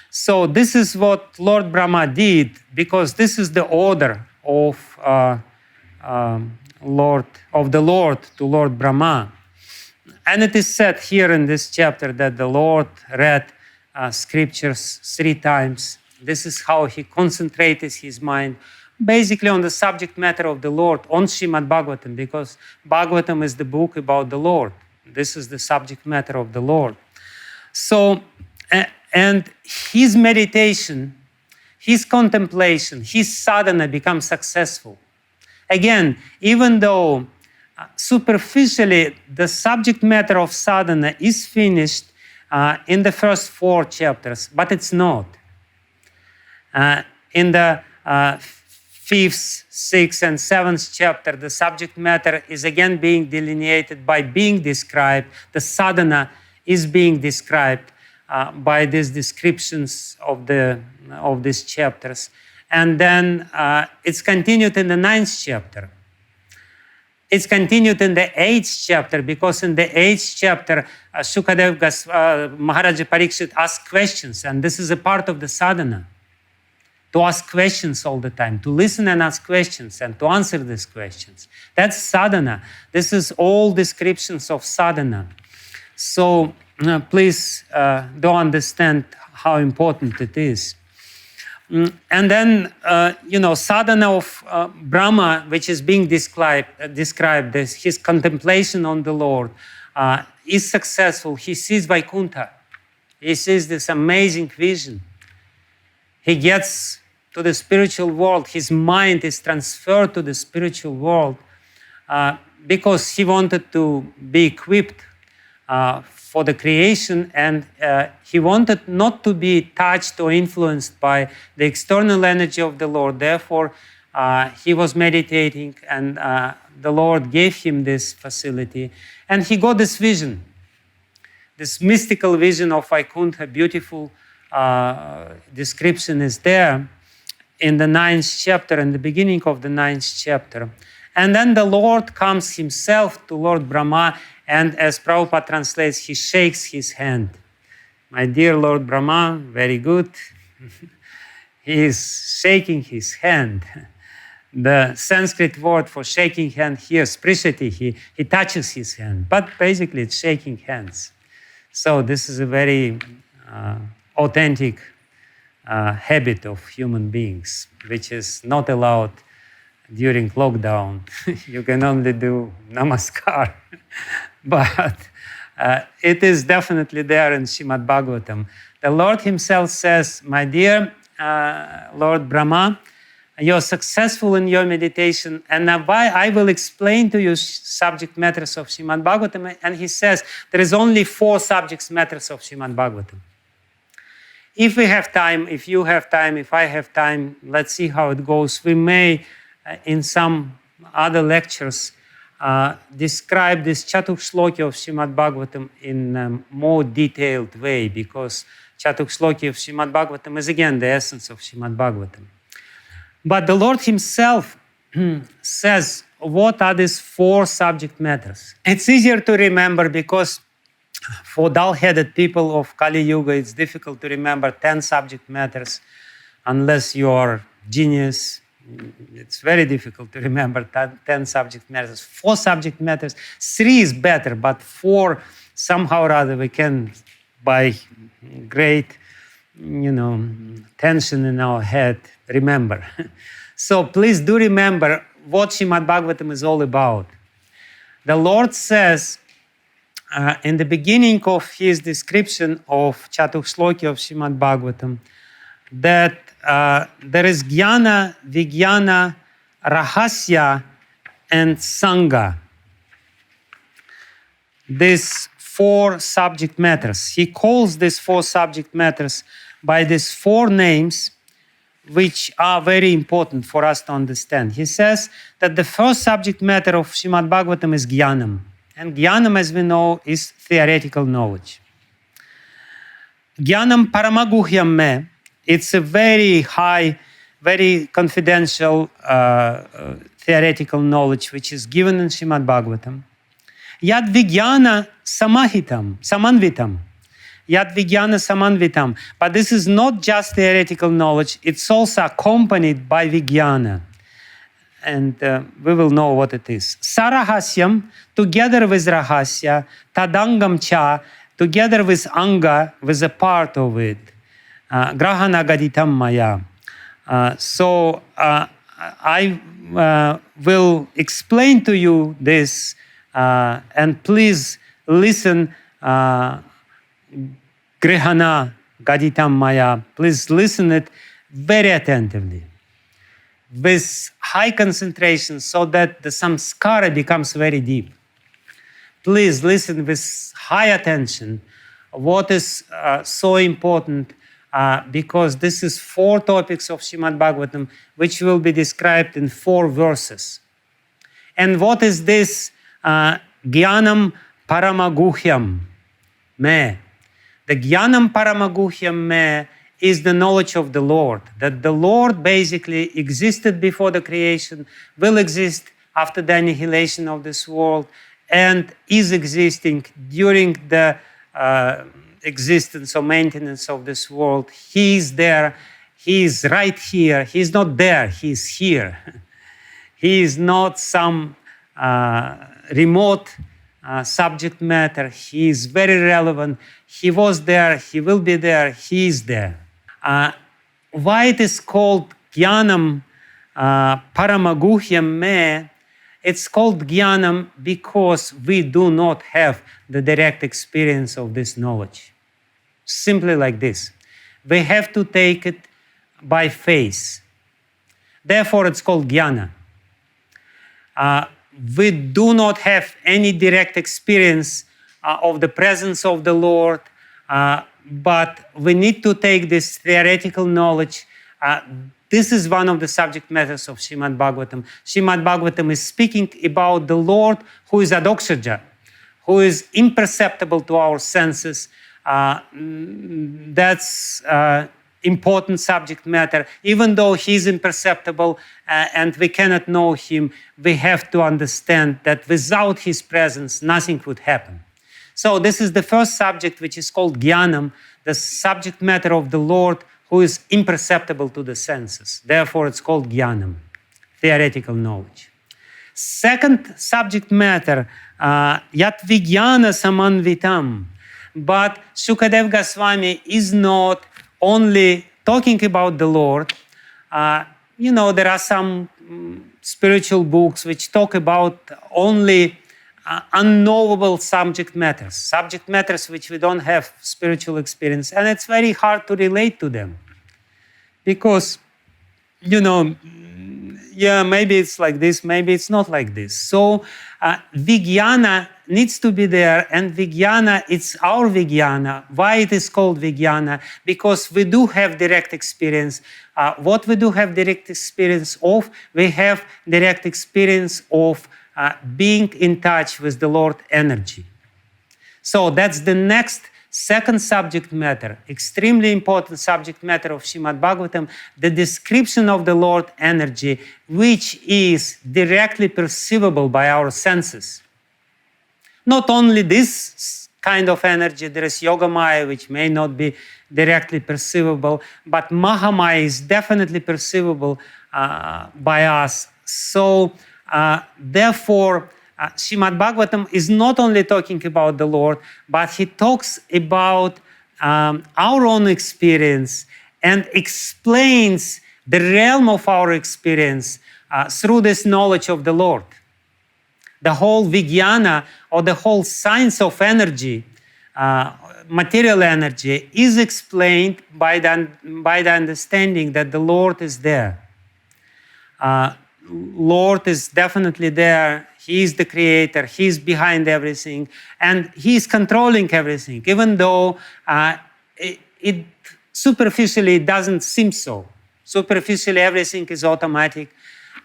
So this is what Lord Brahma did, because this is the order of the Lord to Lord Brahma. And it is said here in this chapter that the Lord read scriptures 3 times. This is how he concentrated his mind, basically on the subject matter of the Lord, on Srimad Bhagavatam, because Bhagavatam is the book about the Lord. This is the subject matter of the Lord. So, and his meditation, his contemplation, his sadhana becomes successful. Again, even though superficially the subject matter of sadhana is finished in the first 4 chapters, but it's not. In the 5th, 6th, and 7th chapter, the subject matter is again being delineated by being described. The sadhana is being described by these descriptions of these chapters. And then it's continued in the 9th chapter. It's continued in the 8th chapter, because in the 8th chapter, Maharaja Parikshit asks questions, and this is a part of the sadhana. To ask questions all the time, to listen and ask questions, and to answer these questions. That's sadhana. This is all descriptions of sadhana. So please do understand how important it is. And then, sadhana of Brahma, which is being described as his contemplation on the Lord, is successful. He sees Vaikuntha. He sees this amazing vision. He gets to the spiritual world. His mind is transferred to the spiritual world because he wanted to be equipped for the creation, and he wanted not to be touched or influenced by the external energy of the Lord. Therefore, he was meditating, and the Lord gave him this facility. And he got this vision, this mystical vision of Vaikuntha. Beautiful description is there in the 9th chapter, in the beginning of the 9th chapter. And then the Lord comes himself to Lord Brahma, and as Prabhupada translates, he shakes his hand. My dear Lord Brahma, very good. He is shaking his hand. The Sanskrit word for shaking hand here, sprishati, he touches his hand, but basically it's shaking hands. So this is a very authentic habit of human beings, which is not allowed during lockdown. You can only do namaskar. But it is definitely there in Srimad Bhagavatam. The Lord himself says, my dear Lord Brahma, you're successful in your meditation, and now I will explain to you subject matters of Srimad Bhagavatam. And he says, there is only 4 subject matters of Srimad Bhagavatam. If we have time, if you have time, if I have time, let's see how it goes. We may, in some other lectures, describe this Chatuk Shloki of Srimad Bhagavatam in a more detailed way, because Chatuk Shloki of Srimad Bhagavatam is again the essence of Srimad Bhagavatam. But the Lord himself says what are these 4 subject matters? It's easier to remember because for dull-headed people of Kali Yuga, it's difficult to remember 10 subject matters unless you are genius. It's very difficult to remember 10 subject matters. 4 subject matters. 3 is better, but 4, somehow or other, we can, by great, tension in our head, remember. So please do remember what Srimad Bhagavatam is all about. The Lord says, in the beginning of his description of Chatuh Shloki of Srimad Bhagavatam, that there is jnana, vijnana, rahasya, and sangha. These 4 subject matters. He calls these 4 subject matters by these 4 names, which are very important for us to understand. He says that the first subject matter of Srimad Bhagavatam is jnanam. And jnanam, as we know, is theoretical knowledge. Jnanam paramaguhyam me. It's a very high, very confidential theoretical knowledge which is given in Srimad Bhagavatam. Yad vijnana samanvitam. Yad vijnana samanvitam. But this is not just theoretical knowledge, it's also accompanied by vijnana. And we will know what it is. Sarahasyam, together with rahasya, tadangam cha, together with anga, with a part of it. Grahana gaditam māyāṁ. So I will explain to you this, and please listen. Grihana gaditam māyāṁ. Please listen it very attentively, with high concentration, so that the samskara becomes very deep. Please listen with high attention. What is so important, because this is 4 topics of Srimad Bhagavatam, which will be described in 4 verses. And what is this jnanam paramaguhyam me? The jnanam paramaguhyam me is the knowledge of the Lord, that the Lord basically existed before the creation, will exist after the annihilation of this world, and is existing during the existence or maintenance of this world. He is there, he is right here, he is not there, he is here. He is not some remote subject matter, he is very relevant, he was there, he will be there, he is there. Why it is called jnanam paramaguhyam me? It's called jnanam because we do not have the direct experience of this knowledge. Simply like this. We have to take it by faith. Therefore, it's called jnana. We do not have any direct experience of the presence of the Lord, but we need to take this theoretical knowledge. This is one of the subject matters of Srimad Bhagavatam. Srimad Bhagavatam is speaking about the Lord who is adoksaja, who is imperceptible to our senses. That's important subject matter. Even though he is imperceptible and we cannot know him, we have to understand that without his presence, nothing would happen. So this is the first subject, which is called jnanam, the subject matter of the Lord who is imperceptible to the senses. Therefore, it's called jnanam, theoretical knowledge. Second subject matter, yat vijnana samanvitam. But Shukadev Goswami is not only talking about the Lord. There are some spiritual books which talk about only unknowable subject matters which we don't have spiritual experience, and it's very hard to relate to them because maybe it's like this, maybe it's not like this. So vijnana needs to be there, and vijnana, it's our vijnana. Why it is called vijnana? Because we do have direct experience. What we do have direct experience of, we have direct experience of being in touch with the Lord energy. So that's the next second subject matter, extremely important subject matter of Srimad Bhagavatam, the description of the Lord energy, which is directly perceivable by our senses. Not only this kind of energy, there is Yogamaya, which may not be directly perceivable, but Mahamaya is definitely perceivable by us. So, therefore, Srimad Bhagavatam is not only talking about the Lord, but he talks about our own experience and explains the realm of our experience through this knowledge of the Lord. The whole Vijnana, or the whole science of energy, material energy, is explained by the understanding that the Lord is there. Lord is definitely there. He is the creator. He is behind everything. And he is controlling everything, even though it superficially doesn't seem so. Superficially, everything is automatic.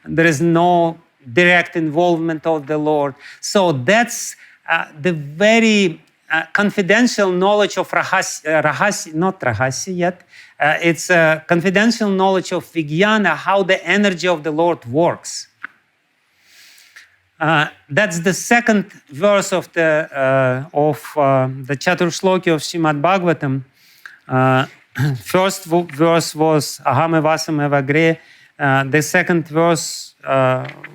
There is no direct involvement of the Lord. So that's the very confidential knowledge of rahasya, not rahasya yet. It's a confidential knowledge of Vijnana, how the energy of the Lord works. That's the second verse of the Chaturshloki of Srimad Bhagavatam. First verse was Aham evasam evagre. The second verse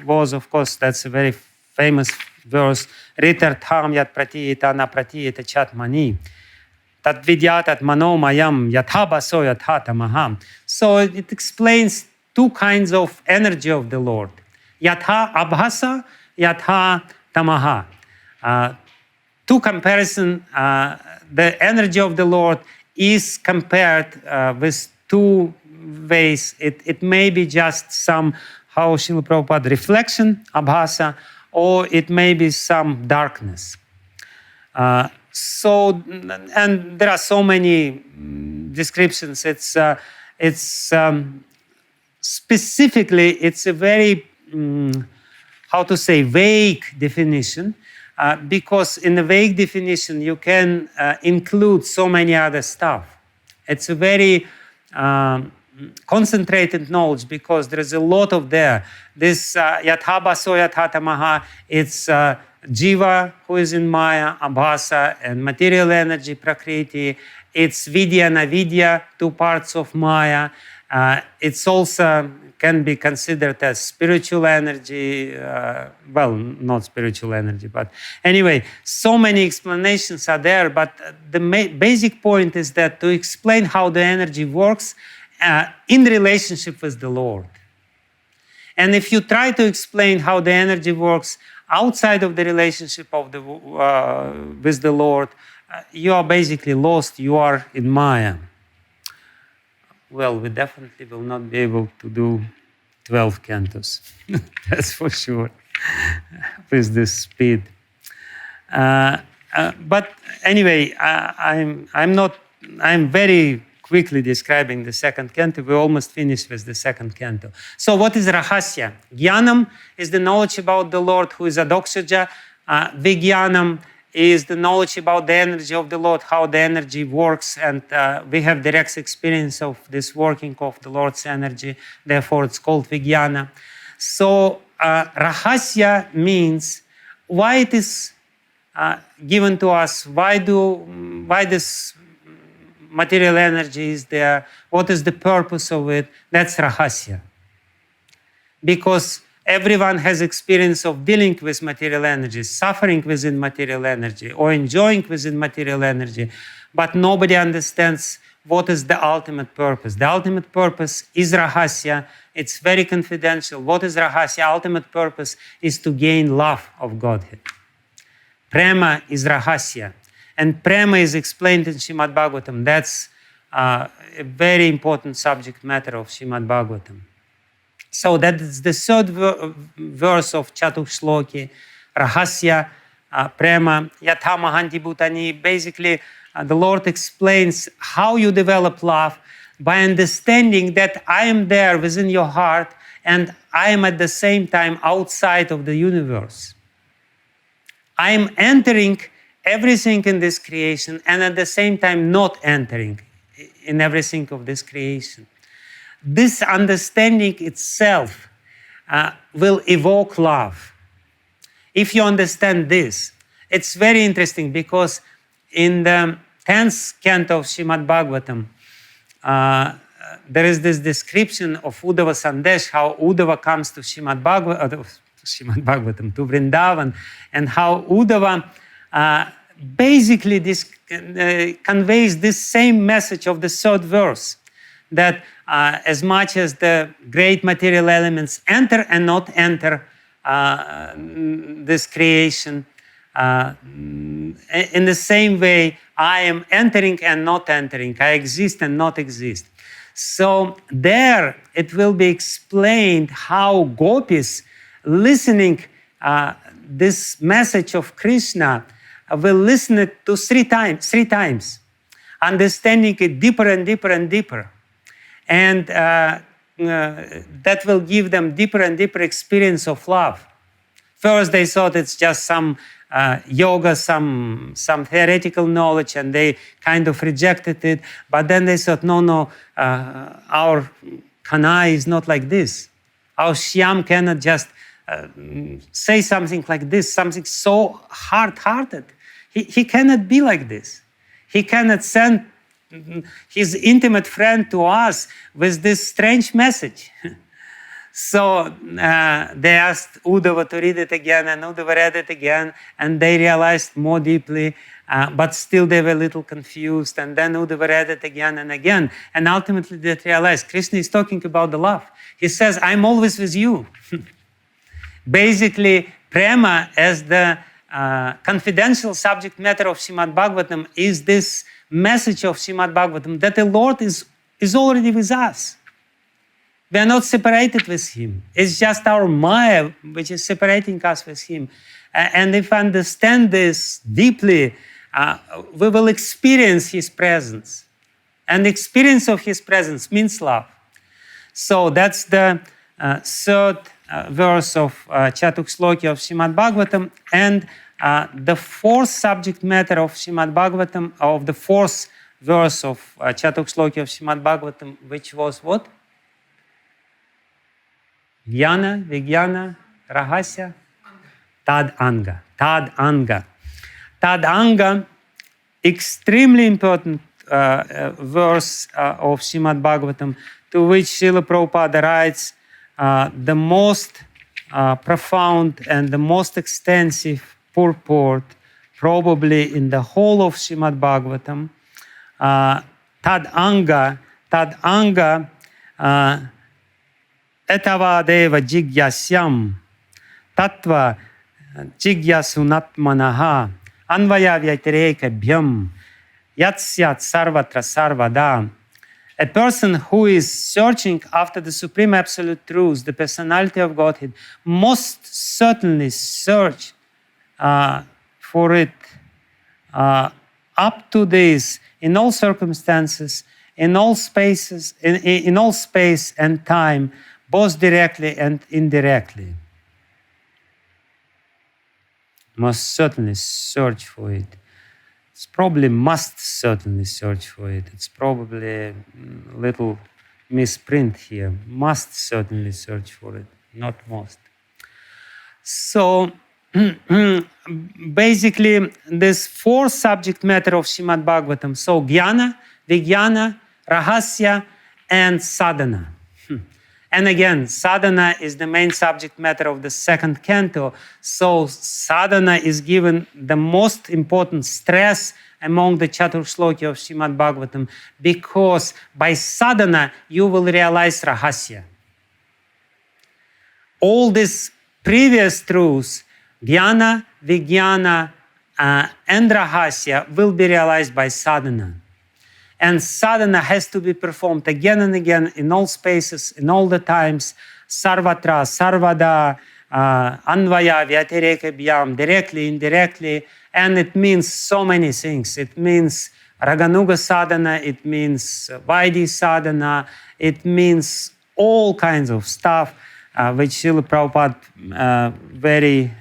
was, of course, that's a very famous verse. Ritartham yat pratiyita na pratiyita chatmani. Tat vidyatat mano māyāṁ yathabaso yathatamaham. So it explains two kinds of energy of the Lord. Yatha abhasa, yatha tamaha. To comparison, the energy of the Lord is compared with two ways. It may be just some, how Srila Prabhupada, reflection, abhasa, or it may be some darkness. So, and there are so many descriptions. It's specifically, it's a very, how to say, vague definition, because in the vague definition you can include so many other stuff. It's a very concentrated knowledge, because there is a lot of there. This yathabaso yathatamaha, it's jiva who is in maya, abhasa, and material energy, prakriti. It's vidya and avidya, two parts of maya. It's also can be considered as spiritual energy. Well, not spiritual energy, but anyway, so many explanations are there. But the basic point is that to explain how the energy works in relationship with the Lord. And if you try to explain how the energy works outside of the relationship of with the Lord, you are basically lost. You are in māyāṁ. Well, we definitely will not be able to do 12 cantos. That's for sure, with this speed. But anyway, I'm very quickly describing the second canto. We almost finished with the second canto. So what is rahasya? Jnanam is the knowledge about the Lord, who is adoksaja. Vijnanam is the knowledge about the energy of the Lord, how the energy works, and we have direct experience of this working of the Lord's energy. Therefore, it's called Vijnana. So rahasya means why it is given to us. Why this material energy is there? What is the purpose of it? That's rahasya. Because everyone has experience of dealing with material energy, suffering within material energy, or enjoying within material energy, but nobody understands what is the ultimate purpose. The ultimate purpose is rahasya. It's very confidential. What is rahasya? Ultimate purpose is to gain love of Godhead. Prema is rahasya. And prema is explained in Srimad Bhagavatam. That's a very important subject matter of Srimad Bhagavatam. So that is the third verse of Chaturshloki, rahasya, prema, yatha mahanti bhutani. Basically, the Lord explains how you develop love by understanding that I am there within your heart and I am at the same time outside of the universe. I am entering everything in this creation and at the same time not entering in everything of this creation. This understanding itself will evoke love. If you understand this, it's very interesting because in the 10th canto of Srimad Bhagavatam, there is this description of Uddhava Sandesh, how Uddhava comes to Srimad Bhagavatam, to Vrindavan, and how Uddhava basically conveys this same message of the third verse, that as much as the great material elements enter and not enter this creation, in the same way, I am entering and not entering, I exist and not exist. So there it will be explained how gopis, listening this message of Krishna, will listen it to three times, understanding it deeper and deeper and deeper. And that will give them deeper and deeper experience of love. First, they thought it's just some yoga, some theoretical knowledge, and they kind of rejected it. But then they thought, no, our Kanai is not like this. Our Shyam cannot just say something like this, something so hard-hearted. He cannot be like this. He cannot send his intimate friend to us with this strange message. So they asked Uddhava to read it again, and Uddhava read it again, and they realized more deeply, but still they were a little confused. And then Uddhava read it again and again, and ultimately they realized Krishna is talking about the love. He says, I'm always with you. Basically, prema as the confidential subject matter of Srimad Bhagavatam is this message of Srimad Bhagavatam that the Lord is already with us. We are not separated with Him. It's just our māyā which is separating us with Him. And if we understand this deeply, we will experience His presence. And the experience of His presence means love. So that's the third verse of Chatuk Shloki of Srimad Bhagavatam. And the fourth subject matter of Srimad Bhagavatam, of the fourth verse of Chatuk Shloki of Srimad Bhagavatam, which was what? Jnana, Vijnana, Rahasya, Tad Anga. Tad Anga. Tad Anga, extremely important verse of Srimad Bhagavatam, to which Srila Prabhupada writes the most profound and the most extensive purport probably in the whole of Srimad Bhagavatam. Tad Anga, etavadeva jigyasyam tattva jigyasunatmanaha anvaya vyatirekabhyam yatsyat sarvatra sarvada. A person who is searching after the Supreme Absolute Truth, the Personality of Godhead, must certainly search for it up to this in all circumstances, in all spaces, in all space and time, both directly and indirectly. Must certainly search for it. It's probably must certainly search for it. It's probably a little misprint here. Must certainly search for it, not must. So basically, this fourth subject matter of Srimad Bhagavatam, so Jnana, Vijnana, Rahasya, and Sadhana. And again, sadhana is the main subject matter of the second canto. So sadhana is given the most important stress among the Chatur Shloki of Srimad Bhagavatam, because by sadhana you will realize rahasya. All these previous truths, jnana, vijnana, and rahasya, will be realized by sadhana. And sadhana has to be performed again and again in all spaces, in all the times, sarvatra, sarvada, anvaya, vyatirekabhyam, directly, indirectly, and it means so many things. It means raganuga sadhana, it means vaidhi sadhana, it means all kinds of stuff, which Srila Prabhupada very,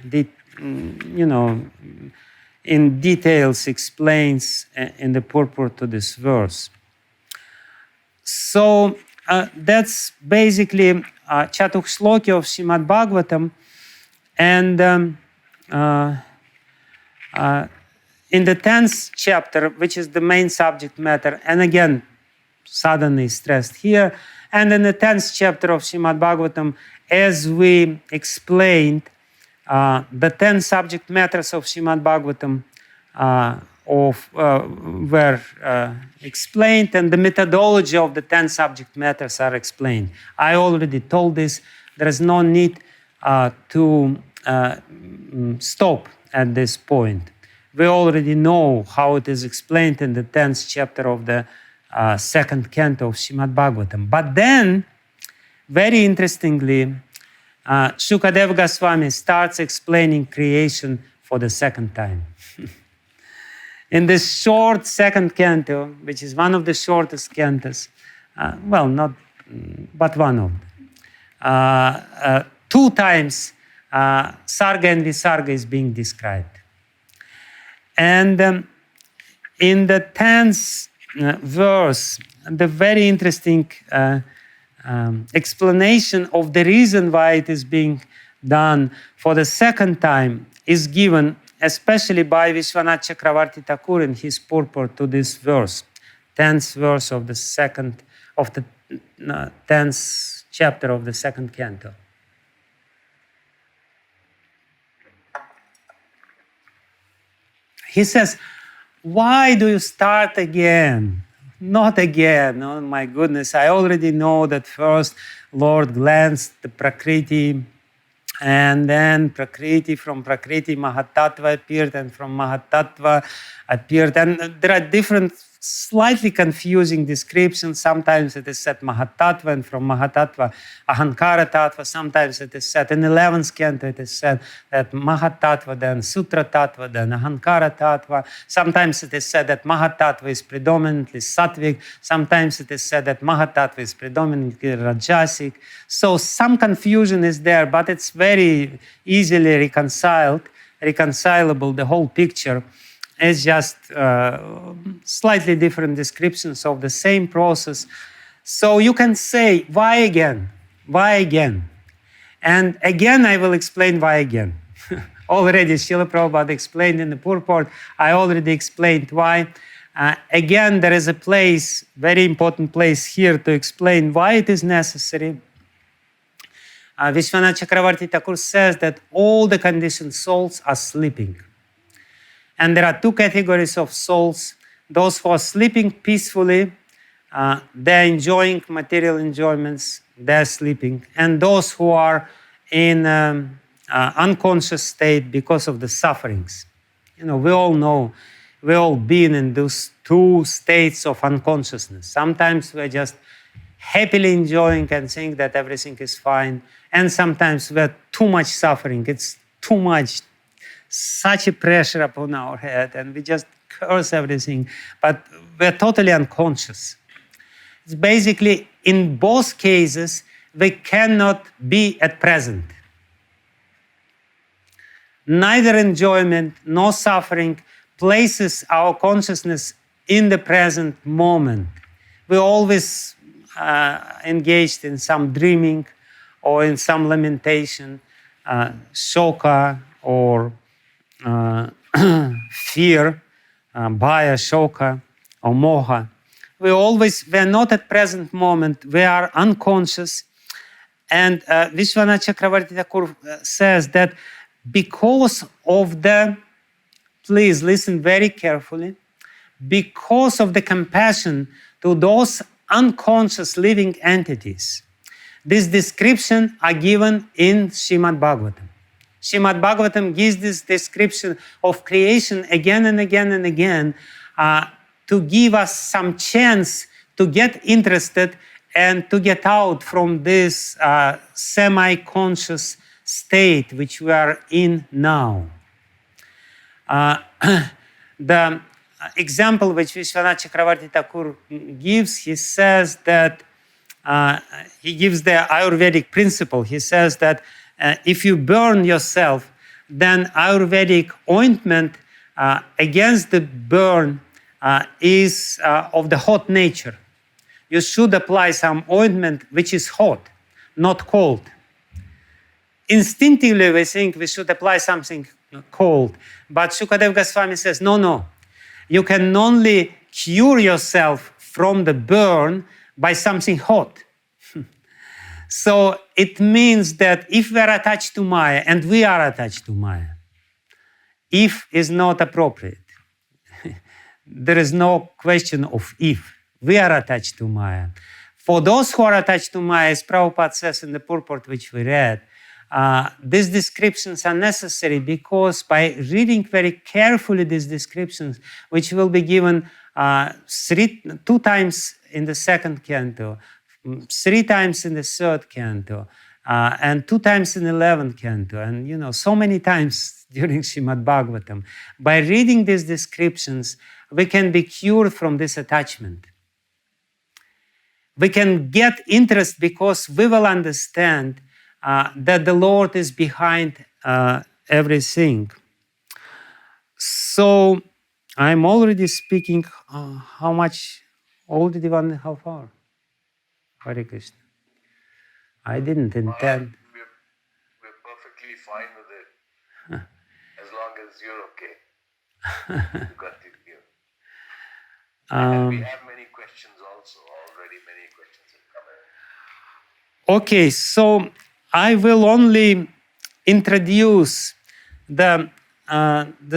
in details explains in the purport to this verse. So that's basically Chatukh Shloki of Srimad Bhagavatam. And in the 10th chapter, which is the main subject matter, and again, sadhana is stressed here, and in the 10th chapter of Srimad Bhagavatam, as we explained, the 10 subject matters of Srimad Bhagavatam were explained, and the methodology of the 10 subject matters are explained. I already told this. There is no need to stop at this point. We already know how it is explained in the 10th chapter of the second canto of Srimad Bhagavatam. But then, very interestingly, Shukadeva Goswami starts explaining creation for the second time. In this short second canto, which is one of the shortest cantos, well, not, but one of them, 2 times Sarga and Visarga is being described. And in the 10th verse, the very interesting explanation of the reason why it is being done for the second time is given, especially by Vishwanath Chakravarti Thakur in his purport to this verse, 10th verse of the 10th chapter of the second canto. He says, why do you start again? Not again. Oh my goodness, I already know that first Lord glanced the Prakriti, and then Prakriti, from Prakriti Mahatattva appeared, and from Mahatattva appeared. And there are different, slightly confusing descriptions. Sometimes it is said Mahatattva, and from Mahatattva Ahankara Tattva. Sometimes it is said, in 11th canto it is said that Mahatattva, then Sutra Tattva, then Ahankara Tattva. Sometimes it is said that Mahatattva is predominantly Sattvic. Sometimes it is said that Mahatattva is predominantly Rajasic. So some confusion is there, but it's very easily reconcilable, the whole picture. It's just slightly different descriptions of the same process. So you can say, why again? Why again? And again, I will explain why again. Already, Srila Prabhupada explained in the purport. I already explained why. Again, there is a place, very important place here to explain why it is necessary. Vishwanath Chakravarti Thakur says that all the conditioned souls are sleeping. And there are 2 categories of souls. Those who are sleeping peacefully, they're enjoying material enjoyments, they're sleeping. And those who are in unconscious state because of the sufferings. You know, we all know, we all been in those 2 states of unconsciousness. Sometimes we're just happily enjoying and think that everything is fine. And sometimes we're too much suffering. It's too much, such a pressure upon our head, and we just curse everything, but we're totally unconscious. It's basically, in both cases, we cannot be at present. Neither enjoyment nor suffering places our consciousness in the present moment. We're always engaged in some dreaming or in some lamentation, shoka or fear, bhaya, shoka, or moha. We are not at present moment, we are unconscious. And Vishwanath Chakravarti Thakur says that because of the, please listen very carefully, because of the compassion to those unconscious living entities, this description are given in Srimad Bhagavatam. Srimad Bhagavatam gives this description of creation again and again and again to give us some chance to get interested and to get out from this semi-conscious state which we are in now. The example which Vishwanath Chakravarti Thakur gives, he says that, he gives the Ayurvedic principle. He says that if you burn yourself, then Ayurvedic ointment against the burn is of the hot nature. You should apply some ointment which is hot, not cold. Instinctively, we think we should apply something cold. But Shukadeva Goswami says, no. You can only cure yourself from the burn by something hot. So it means that if we are attached to Maya, and we are attached to Maya, if is not appropriate. There is no question of if. We are attached to Maya. For those who are attached to Maya, as Prabhupada says in the purport which we read, these descriptions are necessary because by reading very carefully these descriptions, which will be given 2 times in the 2nd canto, 3 times in the 3rd canto, and 2 times in the 11th canto, and so many times during Srimad Bhagavatam. By reading these descriptions, we can be cured from this attachment. We can get interest because we will understand that the Lord is behind everything. So I'm already speaking how much? Already 1.5 hours. Hare Krishna. I didn't intend. We're perfectly fine with it. As long as you're okay. You continue. And we have many questions also. Already many questions have come in. Okay, so I will only introduce the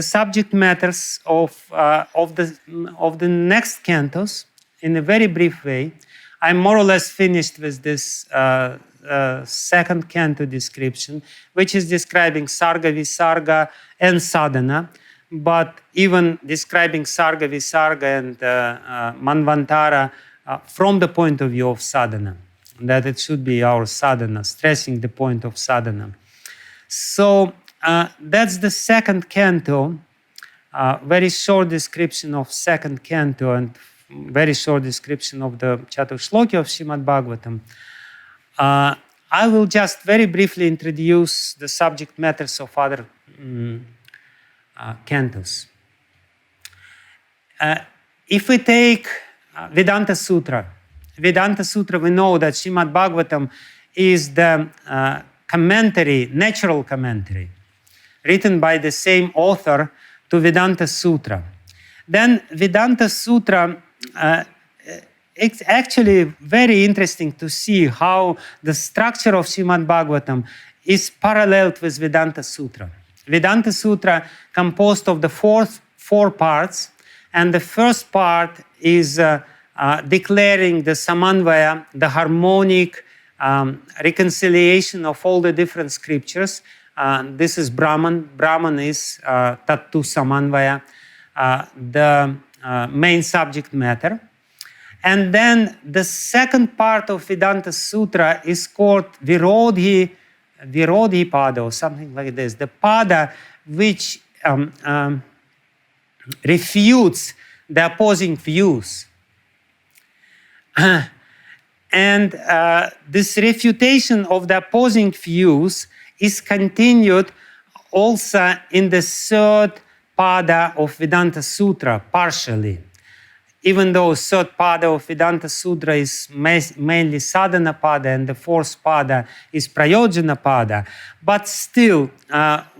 subject matters of the next cantos in a very brief way. I'm more or less finished with this 2nd canto description, which is describing Sarga, Visarga, and Sadhana, but even describing Sarga, Visarga, and Manvantara from the point of view of sadhana, that it should be our sadhana, stressing the point of sadhana. So that's the 2nd canto, very short description of 2nd canto, and very short description of the Chaturshloki of Srimad Bhagavatam. I will just very briefly introduce the subject matters of other cantos. If we take Vedanta Sutra, we know that Srimad Bhagavatam is the commentary, natural commentary, written by the same author to Vedanta Sutra. Then Vedanta Sutra, it's actually very interesting to see how the structure of Srimad Bhagavatam is paralleled with Vedanta Sutra. Vedanta Sutra composed of the 4 parts, and the first part is declaring the samanvaya, the harmonic reconciliation of all the different scriptures. This is Brahman. Brahman is Tattu Samanvaya, the main subject matter. And then the second part of Vedanta Sutra is called Virodhi Pada, or something like this. The pada which refutes the opposing views. And this refutation of the opposing views is continued also in the 3rd pada of Vedanta Sutra, partially. Even though 3rd pada of Vedanta Sutra is mainly sadhana pada and the 4th pada is prayojana pada, but still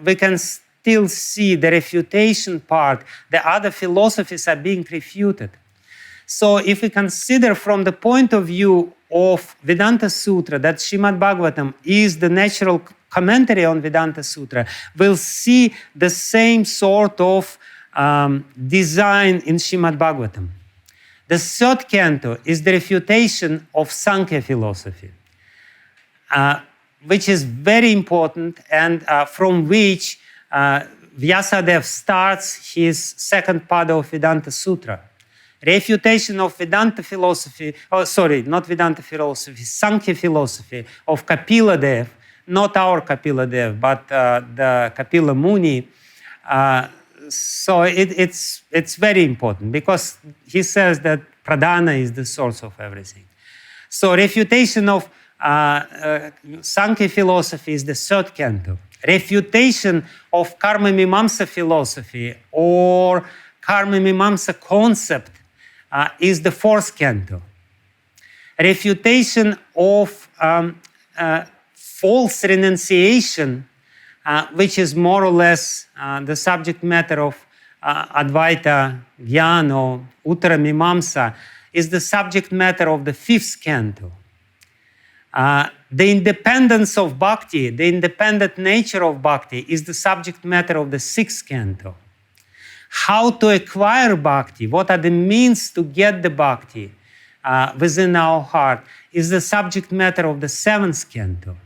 we can still see the refutation part. The other philosophies are being refuted. So if we consider from the point of view of Vedanta Sutra that Srimad Bhagavatam is the natural commentary on Vedanta Sutra, we'll see the same sort of design in Srimad Bhagavatam. The 3rd canto is the refutation of Sankhya philosophy, which is very important, and from which Vyasadeva starts his 2nd pada of Vedanta Sutra. Refutation of Vedanta philosophy, not Vedanta philosophy, Sankhya philosophy of Kapila Dev, not our Kapila Dev, but the Kapila Muni. So it's very important because he says that Pradhana is the source of everything. So refutation of Sankhya philosophy is the third canto. Refutation of karma mimamsa philosophy or karma mimamsa concept is the fourth canto. Refutation of false renunciation, which is more or less the subject matter of Advaita Jnana, Uttara Mimamsa, is the subject matter of the fifth canto. The independence of bhakti, the independent nature of bhakti, is the subject matter of the sixth canto. How to acquire bhakti, what are the means to get the bhakti within our heart, is the subject matter of the seventh canto.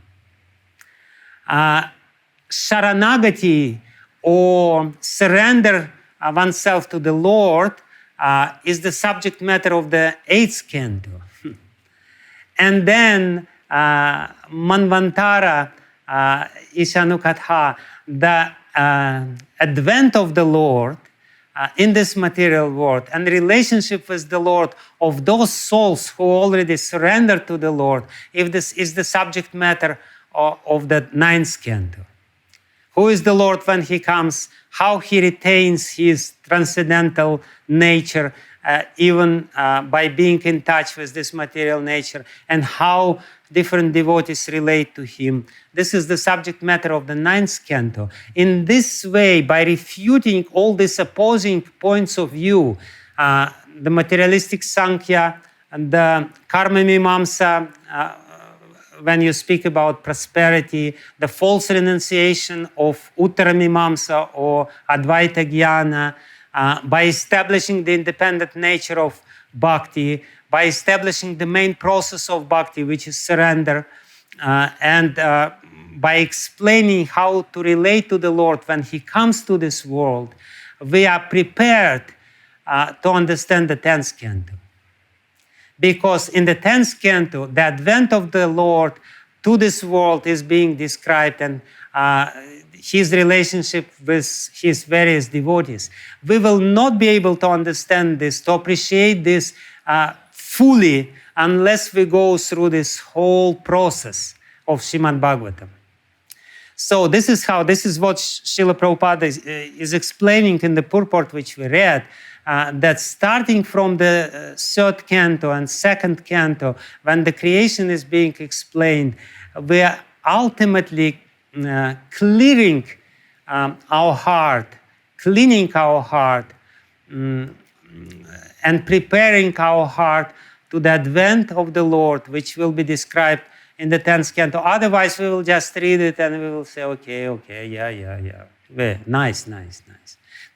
Sharanagati, or surrender oneself to the Lord, is the subject matter of the eighth canto. And then Manvantara Ishanukatha, the advent of the Lord in this material world and relationship with the Lord of those souls who already surrendered to the Lord, if this is the subject matter of the ninth canto. Who is the Lord when he comes? How he retains his transcendental nature even by being in touch with this material nature, and how different devotees relate to him. This is the subject matter of the ninth canto. In this way, by refuting all these opposing points of view, the materialistic Sankhya, and the karma mimamsa, when you speak about prosperity, the false renunciation of Uttara Mimamsa or Advaita Jnana, by establishing the independent nature of bhakti, by establishing the main process of bhakti, which is surrender, and by explaining how to relate to the Lord when he comes to this world, we are prepared to understand the 10th canto. Because in the 10th canto, the advent of the Lord to this world is being described, and his relationship with his various devotees. We will not be able to understand this, to appreciate this fully, unless we go through this whole process of Srimad Bhagavatam. So this is what Srila Prabhupada is explaining in the purport which we read, that starting from the third canto and second canto, when the creation is being explained, we are ultimately cleaning our heart, cleaning our heart, and preparing our heart to the advent of the Lord, which will be described in the 10th canto. Otherwise, we will just read it and we will say, okay, yeah. Well, nice.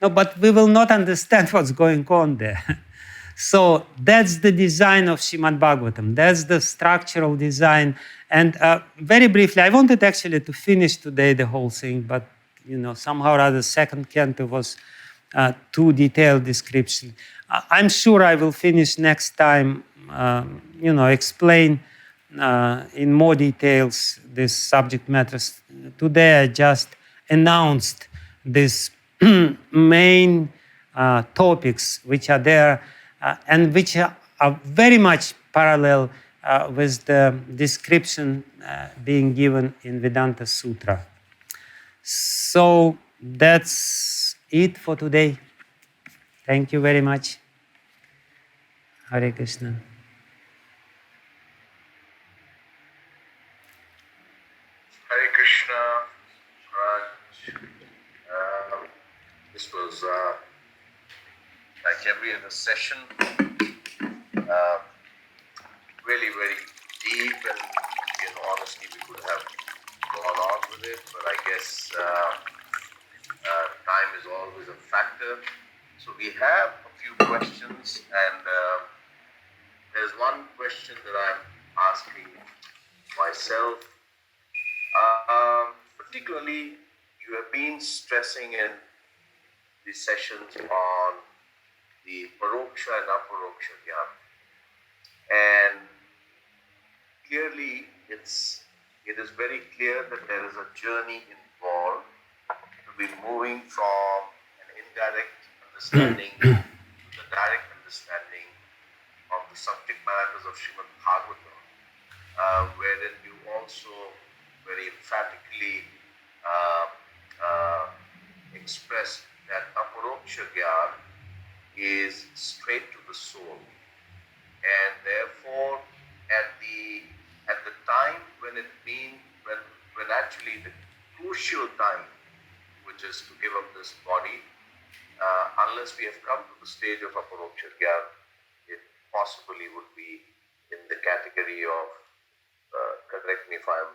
No, but we will not understand what's going on there. So that's the design of Srimad Bhagavatam. That's the structural design. And very briefly, I wanted actually to finish today the whole thing, but somehow or other, second canto was too detailed description. I'm sure I will finish next time, explain in more details this subject matters. Today I just announced these main topics which are there and which are very much parallel with the description being given in Vedanta Sutra. So that's it for today. Thank you very much. Hare Krishna. Hare Krishna, Raj. This was like every other session, really very deep, and honestly we could have gone on with it, but I guess time is always a factor. So we have a few questions, and there's one question that I'm asking myself. Particularly, you have been stressing in these sessions on the paroksha and aparoksha jnana, and clearly it is very clear that there is a journey involved to be moving from an indirect understanding to the direct understanding of the subject matters of Srimad Bhagavatam, wherein also very emphatically expressed that aparoksha jnana is straight to the soul, and therefore at the time when actually the crucial time, which is to give up this body, unless we have come to the stage of aparoksha jnana, it possibly would be in the category of, correct me if I'm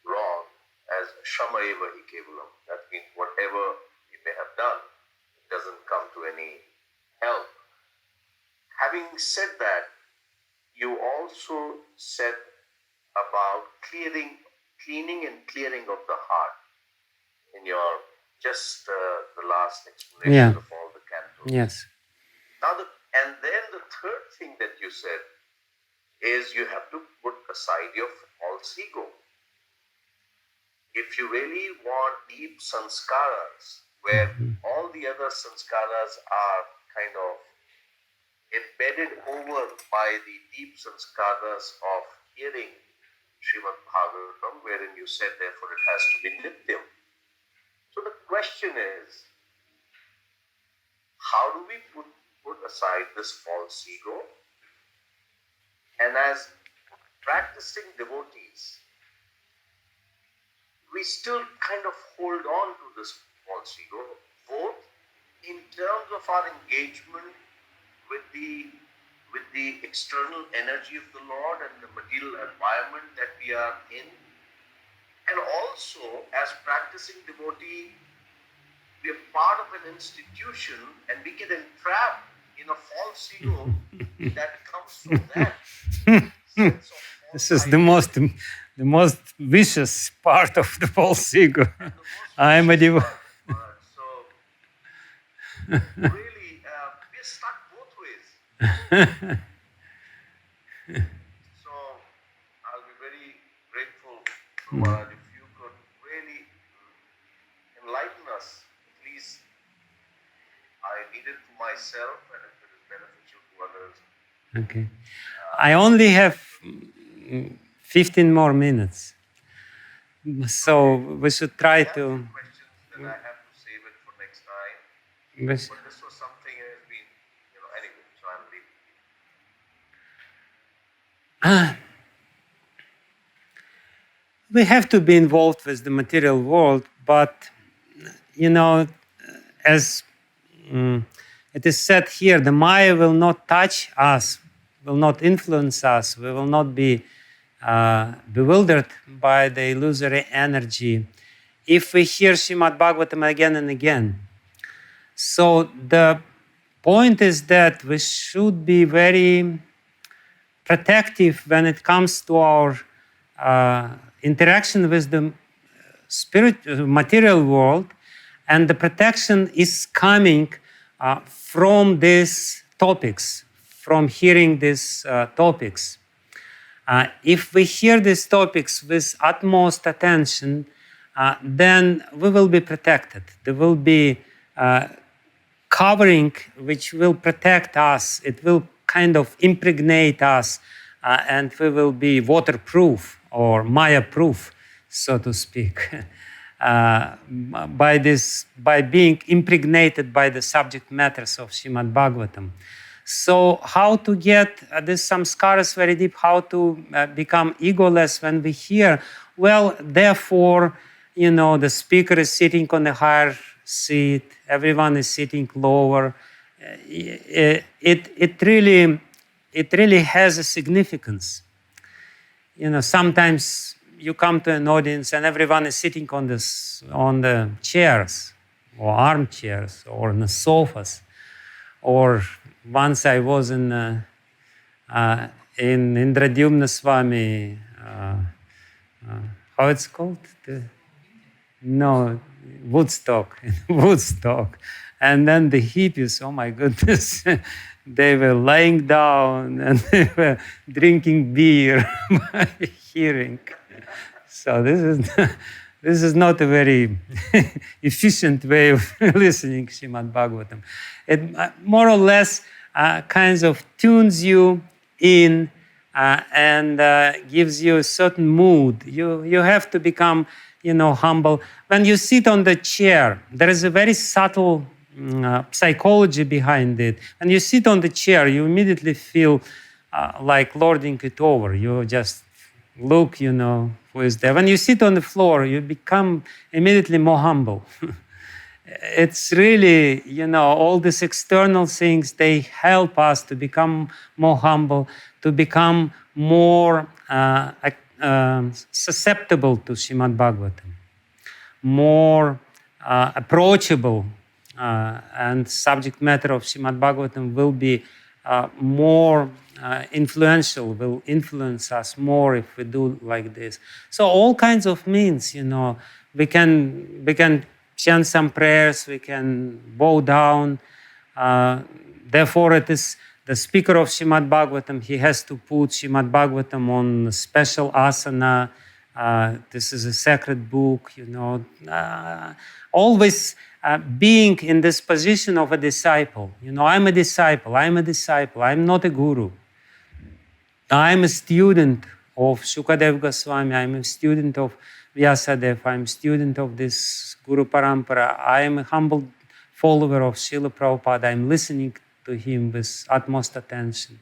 wrong, as shrama eva hi kevalam. That means whatever you may have done, it doesn't come to any help. Having said that, you also said about cleaning and clearing of the heart in your just the last explanation of all the cantos. Yes. Now, and then the third thing that you said is you have to put aside your false ego. If you really want deep sanskaras, where all the other sanskaras are kind of embedded over by the deep sanskaras of hearing Srimad Bhagavatam, wherein you said therefore it has to be nityam. So the question is, how do we put aside this false ego? And as practicing devotees, we still kind of hold on to this false ego, both in terms of our engagement with the external energy of the Lord and the material environment that we are in, and also as practicing devotee, we are part of an institution and we get entrapped in a false ego that comes from that sense of this is the most vicious part of the false ego. I am a devotee. So really, we're stuck both ways. So I'll be very grateful, Maharaj, if you could really enlighten us. Please, I need it for myself, and if it is beneficial to others. Okay. I only have 15 more minutes. So we should try to... questions, then I have to save it for next time. But this was something that has been, anyway, so I'm leaving. We have to be involved with the material world, but, as it is said here, the Maya will not touch us, will not influence us, we will not be bewildered by the illusory energy if we hear Srimad Bhagavatam again and again. So the point is that we should be very protective when it comes to our interaction with the material world, and the protection is coming from these topics, from hearing these topics. If we hear these topics with utmost attention, then we will be protected. There will be covering which will protect us. It will kind of impregnate us, and we will be waterproof or Maya-proof, so to speak, by being impregnated by the subject matters of Srimad Bhagavatam. So how to get these samskaras very deep, how to become egoless when we hear? Well, therefore, the speaker is sitting on a higher seat, everyone is sitting lower. It really has a significance. Sometimes you come to an audience and everyone is sitting on the chairs or armchairs or on the sofas. Or once I was in Indradyumna Swami, how it's called? Woodstock. And then the hippies, oh my goodness, they were lying down and they were drinking beer by hearing. So this is not a very efficient way of listening to Srimad Bhagavatam. It more or less kinds of tunes you in and gives you a certain mood. You have to become, humble. When you sit on the chair, there is a very subtle psychology behind it. When you sit on the chair, you immediately feel like lording it over. You just look, who is there. When you sit on the floor, you become immediately more humble. It's really, all these external things, they help us to become more humble, to become more susceptible to Srimad Bhagavatam, more approachable, and subject matter of Srimad Bhagavatam will be more influential, will influence us more if we do like this. So all kinds of means, we can chant some prayers, we can bow down. Therefore, it is the speaker of Srimad Bhagavatam, he has to put Srimad Bhagavatam on a special asana. This is a sacred book, always being in this position of a disciple. I'm a disciple, I'm not a guru. I'm a student of Shukadev Goswami, I'm a student of Vyasadeva, I'm a student of this Guru Parampara, I am a humble follower of Srila Prabhupada, I'm listening to him with utmost attention.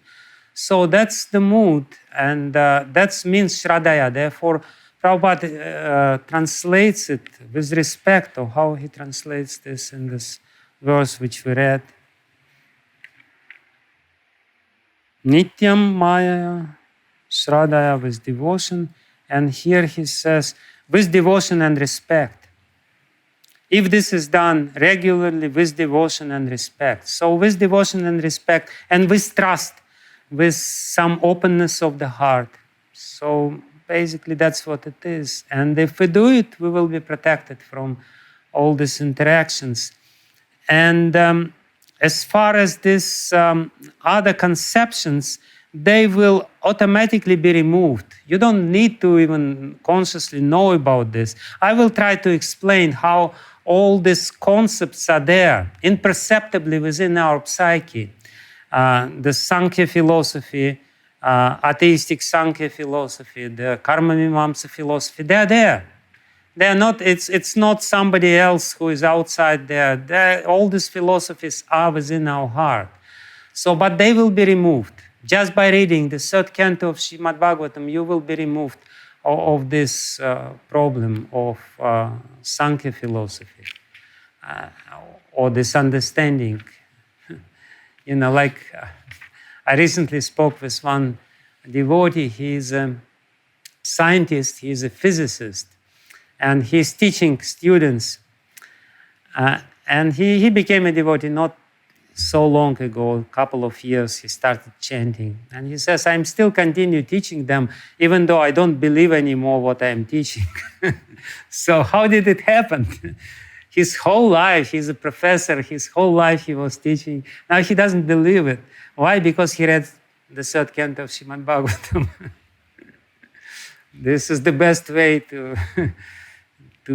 So that's the mood, and that means śraddhayā. Therefore, Prabhupada translates it with respect of how he translates this in this verse which we read. Nityam māyayā, śraddhayā, with devotion. And here he says, with devotion and respect. If this is done regularly with devotion and respect. So with devotion and respect and with trust, with some openness of the heart. So basically that's what it is. And if we do it, we will be protected from all these interactions. And as far as these other conceptions, they will automatically be removed. You don't need to even consciously know about this. I will try to explain how all these concepts are there, imperceptibly within our psyche. The Sankhya philosophy, atheistic Sankhya philosophy, the Karma Mimamsa philosophy, they're there. They're not, it's not somebody else who is outside there. All these philosophies are within our heart. So, but they will be removed. Just by reading the third canto of Srimad Bhagavatam, you will be removed of this problem of Sankhya philosophy or this understanding. I recently spoke with one devotee. He's a scientist, he's a physicist, and he's teaching students. And he became a devotee not so long ago, a couple of years, he started chanting. And he says, I'm still continue teaching them, even though I don't believe anymore what I'm teaching. So how did it happen? His whole life, he's a professor, his whole life he was teaching. Now he doesn't believe it. Why? Because he read the third canto of Srimad Bhagavatam. This is the best way to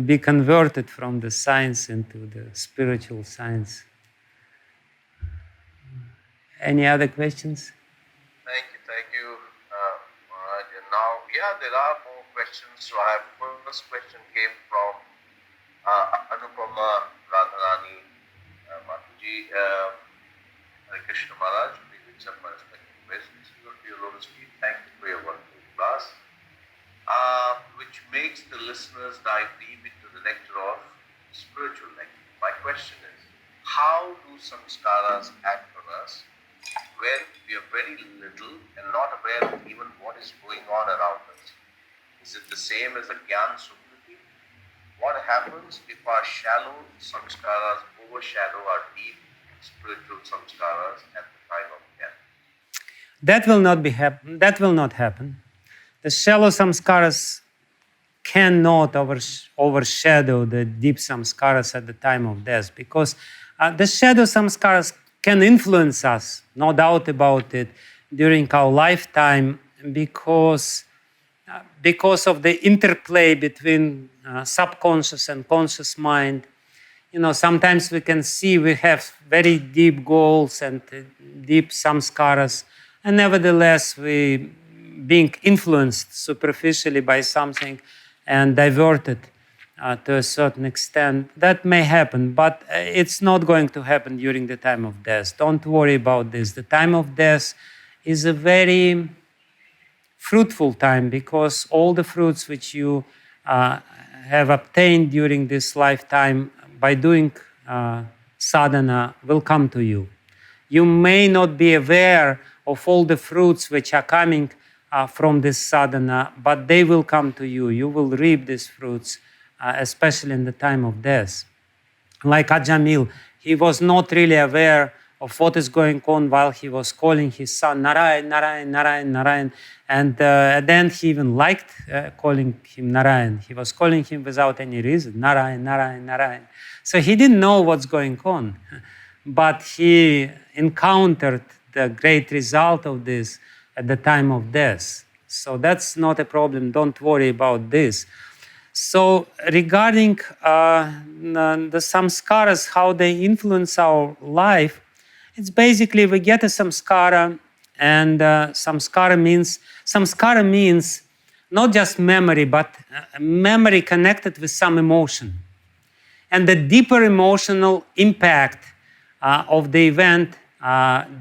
be converted from the science into the spiritual science. Any other questions? Thank you, Maharaj. And now, there are more questions. So our first question came from Anupama Radharani Mataji. Hare Krishna Maharaj, please accept my respectful questions. Your Lotus Feet, thank you for your wonderful class, which makes the listeners dive deep into the nectar of spiritual nectar. My question is, how do samskaras act on us when we are very little and not aware of even what is going on around us? Is it the same as a Gyan Sukriti? What happens if our shallow samskaras overshadow our deep spiritual samskaras at the time of death? That will not happen. The shallow samskaras cannot overshadow the deep samskaras at the time of death, because the shadow samskaras can influence us, no doubt about it, during our lifetime, because of the interplay between subconscious and conscious mind. Sometimes we can see we have very deep goals and deep samskaras, and nevertheless we being influenced superficially by something and diverted to a certain extent. That may happen, but it's not going to happen during the time of death. Don't worry about this. The time of death is a very fruitful time, because all the fruits which you have obtained during this lifetime by doing sadhana will come to you. You may not be aware of all the fruits which are coming from this sadhana, but they will come to you. You will reap these fruits, especially in the time of death. Like Ajamil, he was not really aware of what is going on while he was calling his son Narayan, Narayan, Narayan, Narayan. And then he even liked calling him Narayan. He was calling him without any reason, Narayan, Narayan, Narayan. So he didn't know what's going on. But he encountered the great result of this at the time of death. So that's not a problem. Don't worry about this. So regarding the samskaras, how they influence our life, it's basically we get a samskara, and samskara means not just memory, but memory connected with some emotion. And the deeper emotional impact of the event,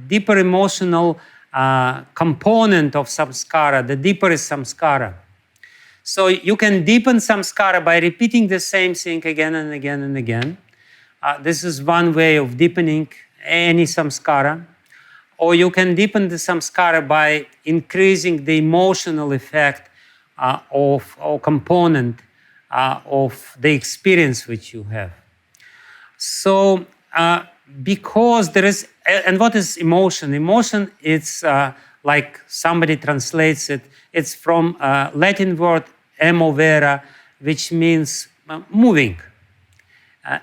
deeper emotional component of samskara, the deeper is samskara. So you can deepen samskara by repeating the same thing again and again and again. This is one way of deepening any samskara. Or you can deepen the samskara by increasing the emotional effect or component of the experience which you have. So because there is, and what is emotion? Emotion, it's like somebody translates it, it's from Latin word emovere, which means moving.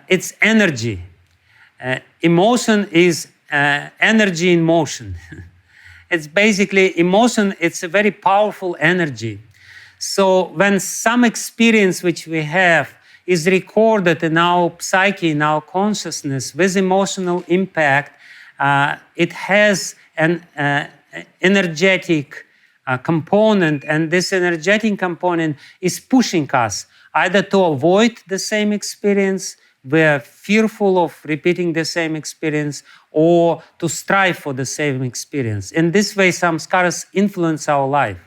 It's energy. Emotion is energy in motion. It's basically emotion, it's a very powerful energy. So when some experience which we have is recorded in our psyche, in our consciousness with emotional impact, it has an energetic component, and this energetic component is pushing us either to avoid the same experience, we're fearful of repeating the same experience, or to strive for the same experience. In this way, samskaras influence our life.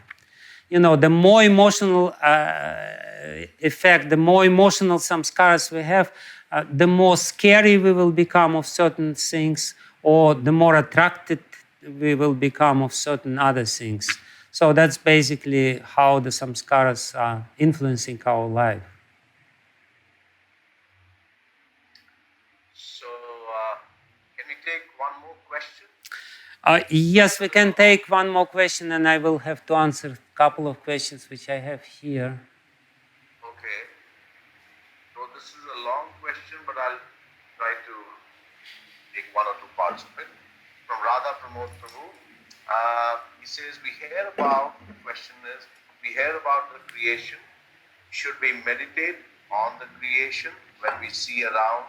You know, the more emotional effect, the more emotional samskaras we have, the more scary we will become of certain things, or the more attracted we will become of certain other things. So that's basically how the samskaras are influencing our life. So, can we take one more question? Yes, we can take one more question, and I will have to answer a couple of questions which I have here. Okay. So this is a long question, but I'll try to take one or two parts of it. From Radha Pramod Prabhu, he says, the question is, we hear about the creation. Should we meditate on the creation when we see around?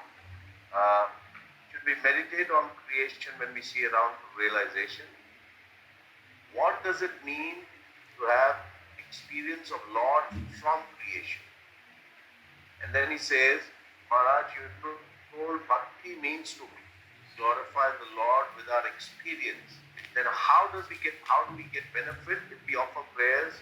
Should we meditate on creation when we see around realization? What does it mean to have experience of Lord from creation? And then he says, Maharaj, you told bhakti means to glorify the Lord with our experience. Then how do we get benefit if we offer prayers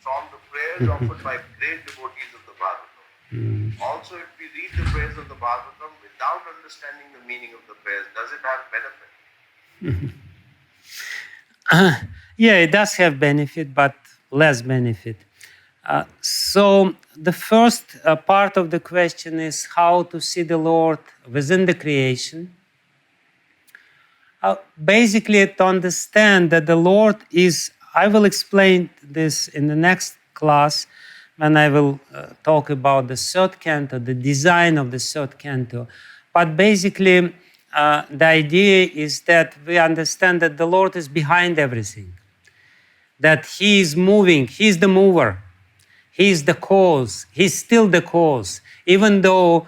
from the prayers offered by great devotees of the Bhagavatam? Also, if we read the prayers of the Bhagavatam without understanding the meaning of the prayers, does it have benefit? Yeah, it does have benefit, but less benefit. So the first part of the question is how to see the Lord within the creation. Basically, to understand that the Lord is, I will explain this in the next class when I will talk about the third canto, the design of the third canto. But basically, the idea is that we understand that the Lord is behind everything, that He is moving, He is the mover, He is the cause, He's still the cause, even though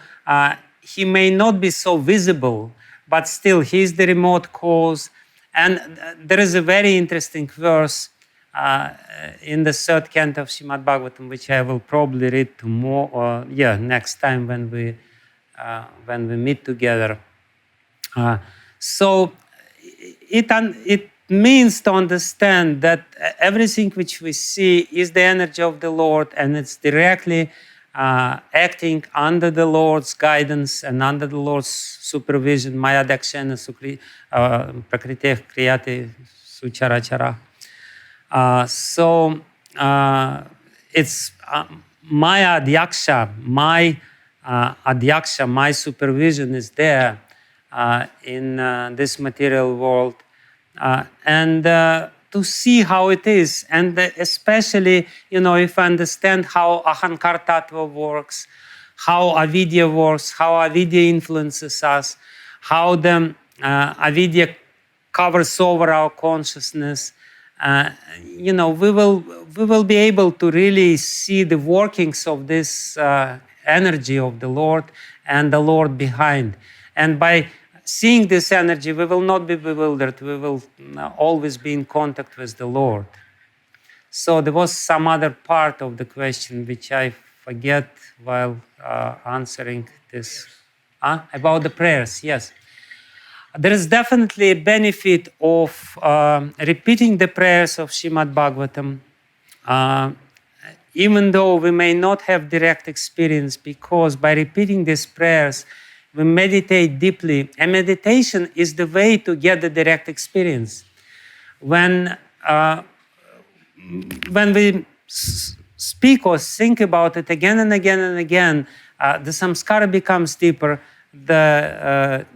He may not be so visible, but still He is the remote cause. And there is a very interesting verse in the third canto of Srimad Bhagavatam, which I will probably read tomorrow, next time when we meet together. So it means to understand that everything which we see is the energy of the Lord, and it's directly acting under the Lord's guidance and under the Lord's supervision. Maya dakshana prakriteh kriyate suchara. So it's Maya Adhyaksha, my Adhyaksha, my supervision is there in this material world. And to see how it is, and especially, if I understand how Ahankar Tattva works, how avidya works, how avidya influences us, how the avidya covers over our consciousness, we will be able to really see the workings of this energy of the Lord and the Lord behind. And by seeing this energy, we will not be bewildered. We will always be in contact with the Lord. So there was some other part of the question which I forget while answering this. About the prayers, yes. There is definitely a benefit of repeating the prayers of Srimad Bhagavatam, even though we may not have direct experience, because by repeating these prayers, we meditate deeply, and meditation is the way to get the direct experience. When we speak or think about it again and again and again, the samskara becomes deeper, the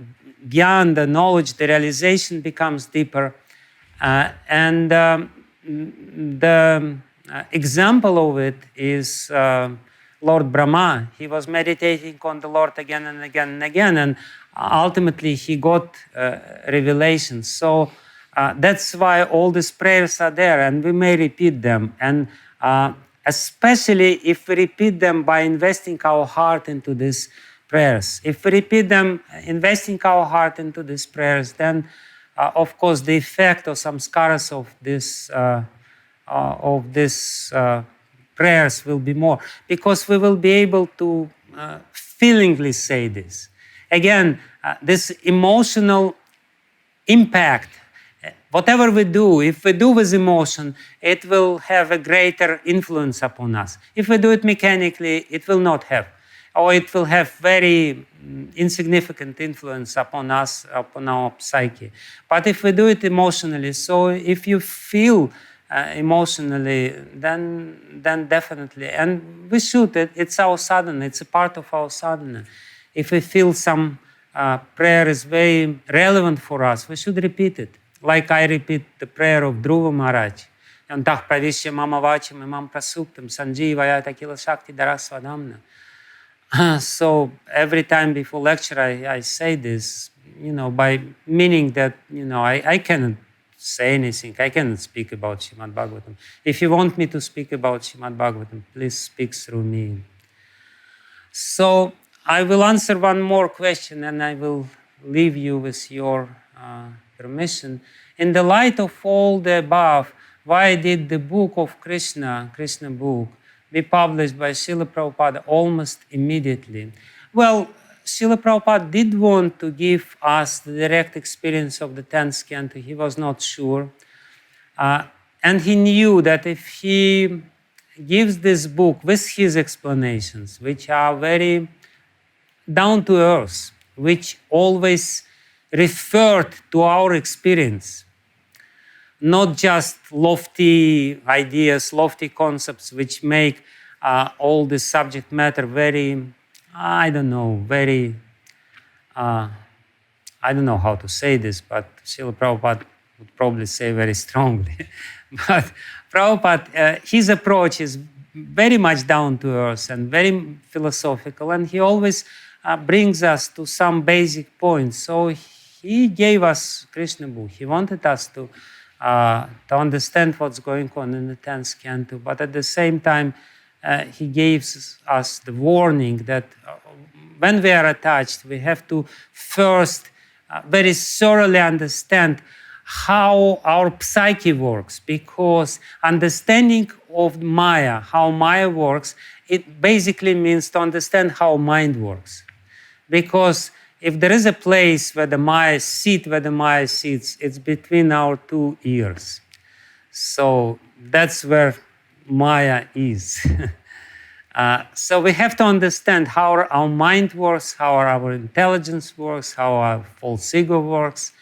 gyan, the knowledge, the realization becomes deeper. And the example of it is Lord Brahma. He was meditating on the Lord again and again and again, and ultimately he got revelation. So that's why all these prayers are there, and we may repeat them. And especially if we repeat them by investing our heart into these prayers. If we repeat them, investing our heart into these prayers, then of course the effect of samskaras of this prayers will be more, because we will be able to feelingly say this. Again, this emotional impact, whatever we do, if we do with emotion, it will have a greater influence upon us. If we do it mechanically, it will not have, or it will have very insignificant influence upon us, upon our psyche. But if we do it emotionally, so if you feel emotionally, then definitely, and we should, it's our sadhana, it's a part of our sadhana. If we feel some prayer is very relevant for us, we should repeat it. Like I repeat the prayer of Dhruva Maharaj. Yantah pravishya mama vacham imam prasuktam sanjivayata kila shakti darasvadamna. So every time before lecture I say this, by meaning that, I cannot say anything. I cannot speak about Srimad Bhagavatam. If you want me to speak about Srimad Bhagavatam, please speak through me. So I will answer one more question, and I will leave you with your permission. In the light of all the above, why did the book of Krishna book, be published by Srila Prabhupada almost immediately? Well, Srila Prabhupada did want to give us the direct experience of the 10th canto. He was not sure. And he knew that if he gives this book with his explanations, which are very down to earth, which always referred to our experience, not just lofty ideas, lofty concepts, which make all the subject matter very, I don't know how to say this, but Srila Prabhupada would probably say very strongly. But Prabhupada, his approach is very much down to earth and very philosophical, and he always brings us to some basic points. So he gave us Krishna book. He wanted us to understand what's going on in the 10th canto, but at the same time, he gives us the warning that when we are attached, we have to first very thoroughly understand how our psyche works, because understanding of Maya, how Maya works, it basically means to understand how mind works. Because if there is a place where the Maya sits, it's between our two ears. So that's where Maya is. So we have to understand how our mind works, how our intelligence works, how our false ego works.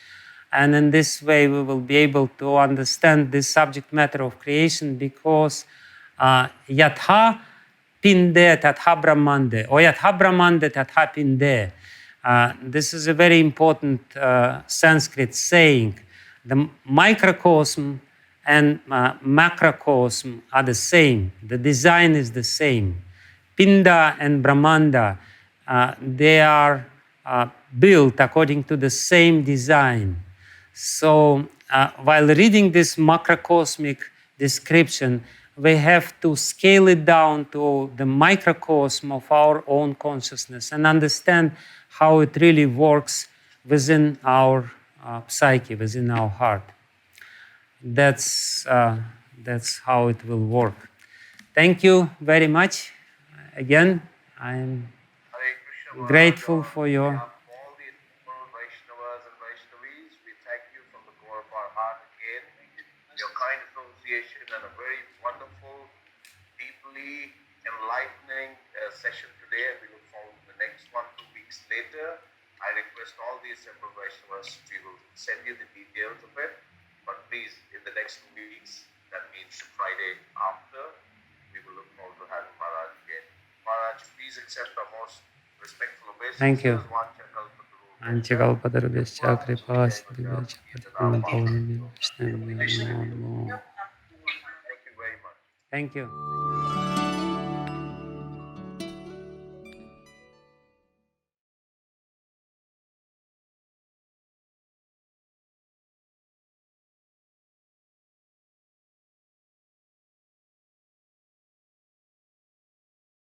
And in this way, we will be able to understand this subject matter of creation, because yatha pinde tatha brahmande, or yatha brahmande tatha pinde. This is a very important Sanskrit saying. The microcosm and macrocosm are the same. The design is the same. Pinda and Brahmanda, they are built according to the same design. So while reading this macrocosmic description, we have to scale it down to the microcosm of our own consciousness and understand how it really works within our psyche, within our heart. That's how it will work. Thank you very much. Again, I'm grateful for your... all the Vaishnavas and Vaishnavis, we thank you from the core of our heart again. Your kind association and a very wonderful, deeply enlightening session today. And we look forward to the next one 2 weeks later. I request all the assembled Vaishnavas, we will send you the details of it. But please, in the next 2 weeks, that means the Friday after, we will look forward to having Maharaj again. Maharaj, please accept our most respectful obeisances. Thank you. Anchakalpatarubhyascha kripa Thank you very much. Thank you.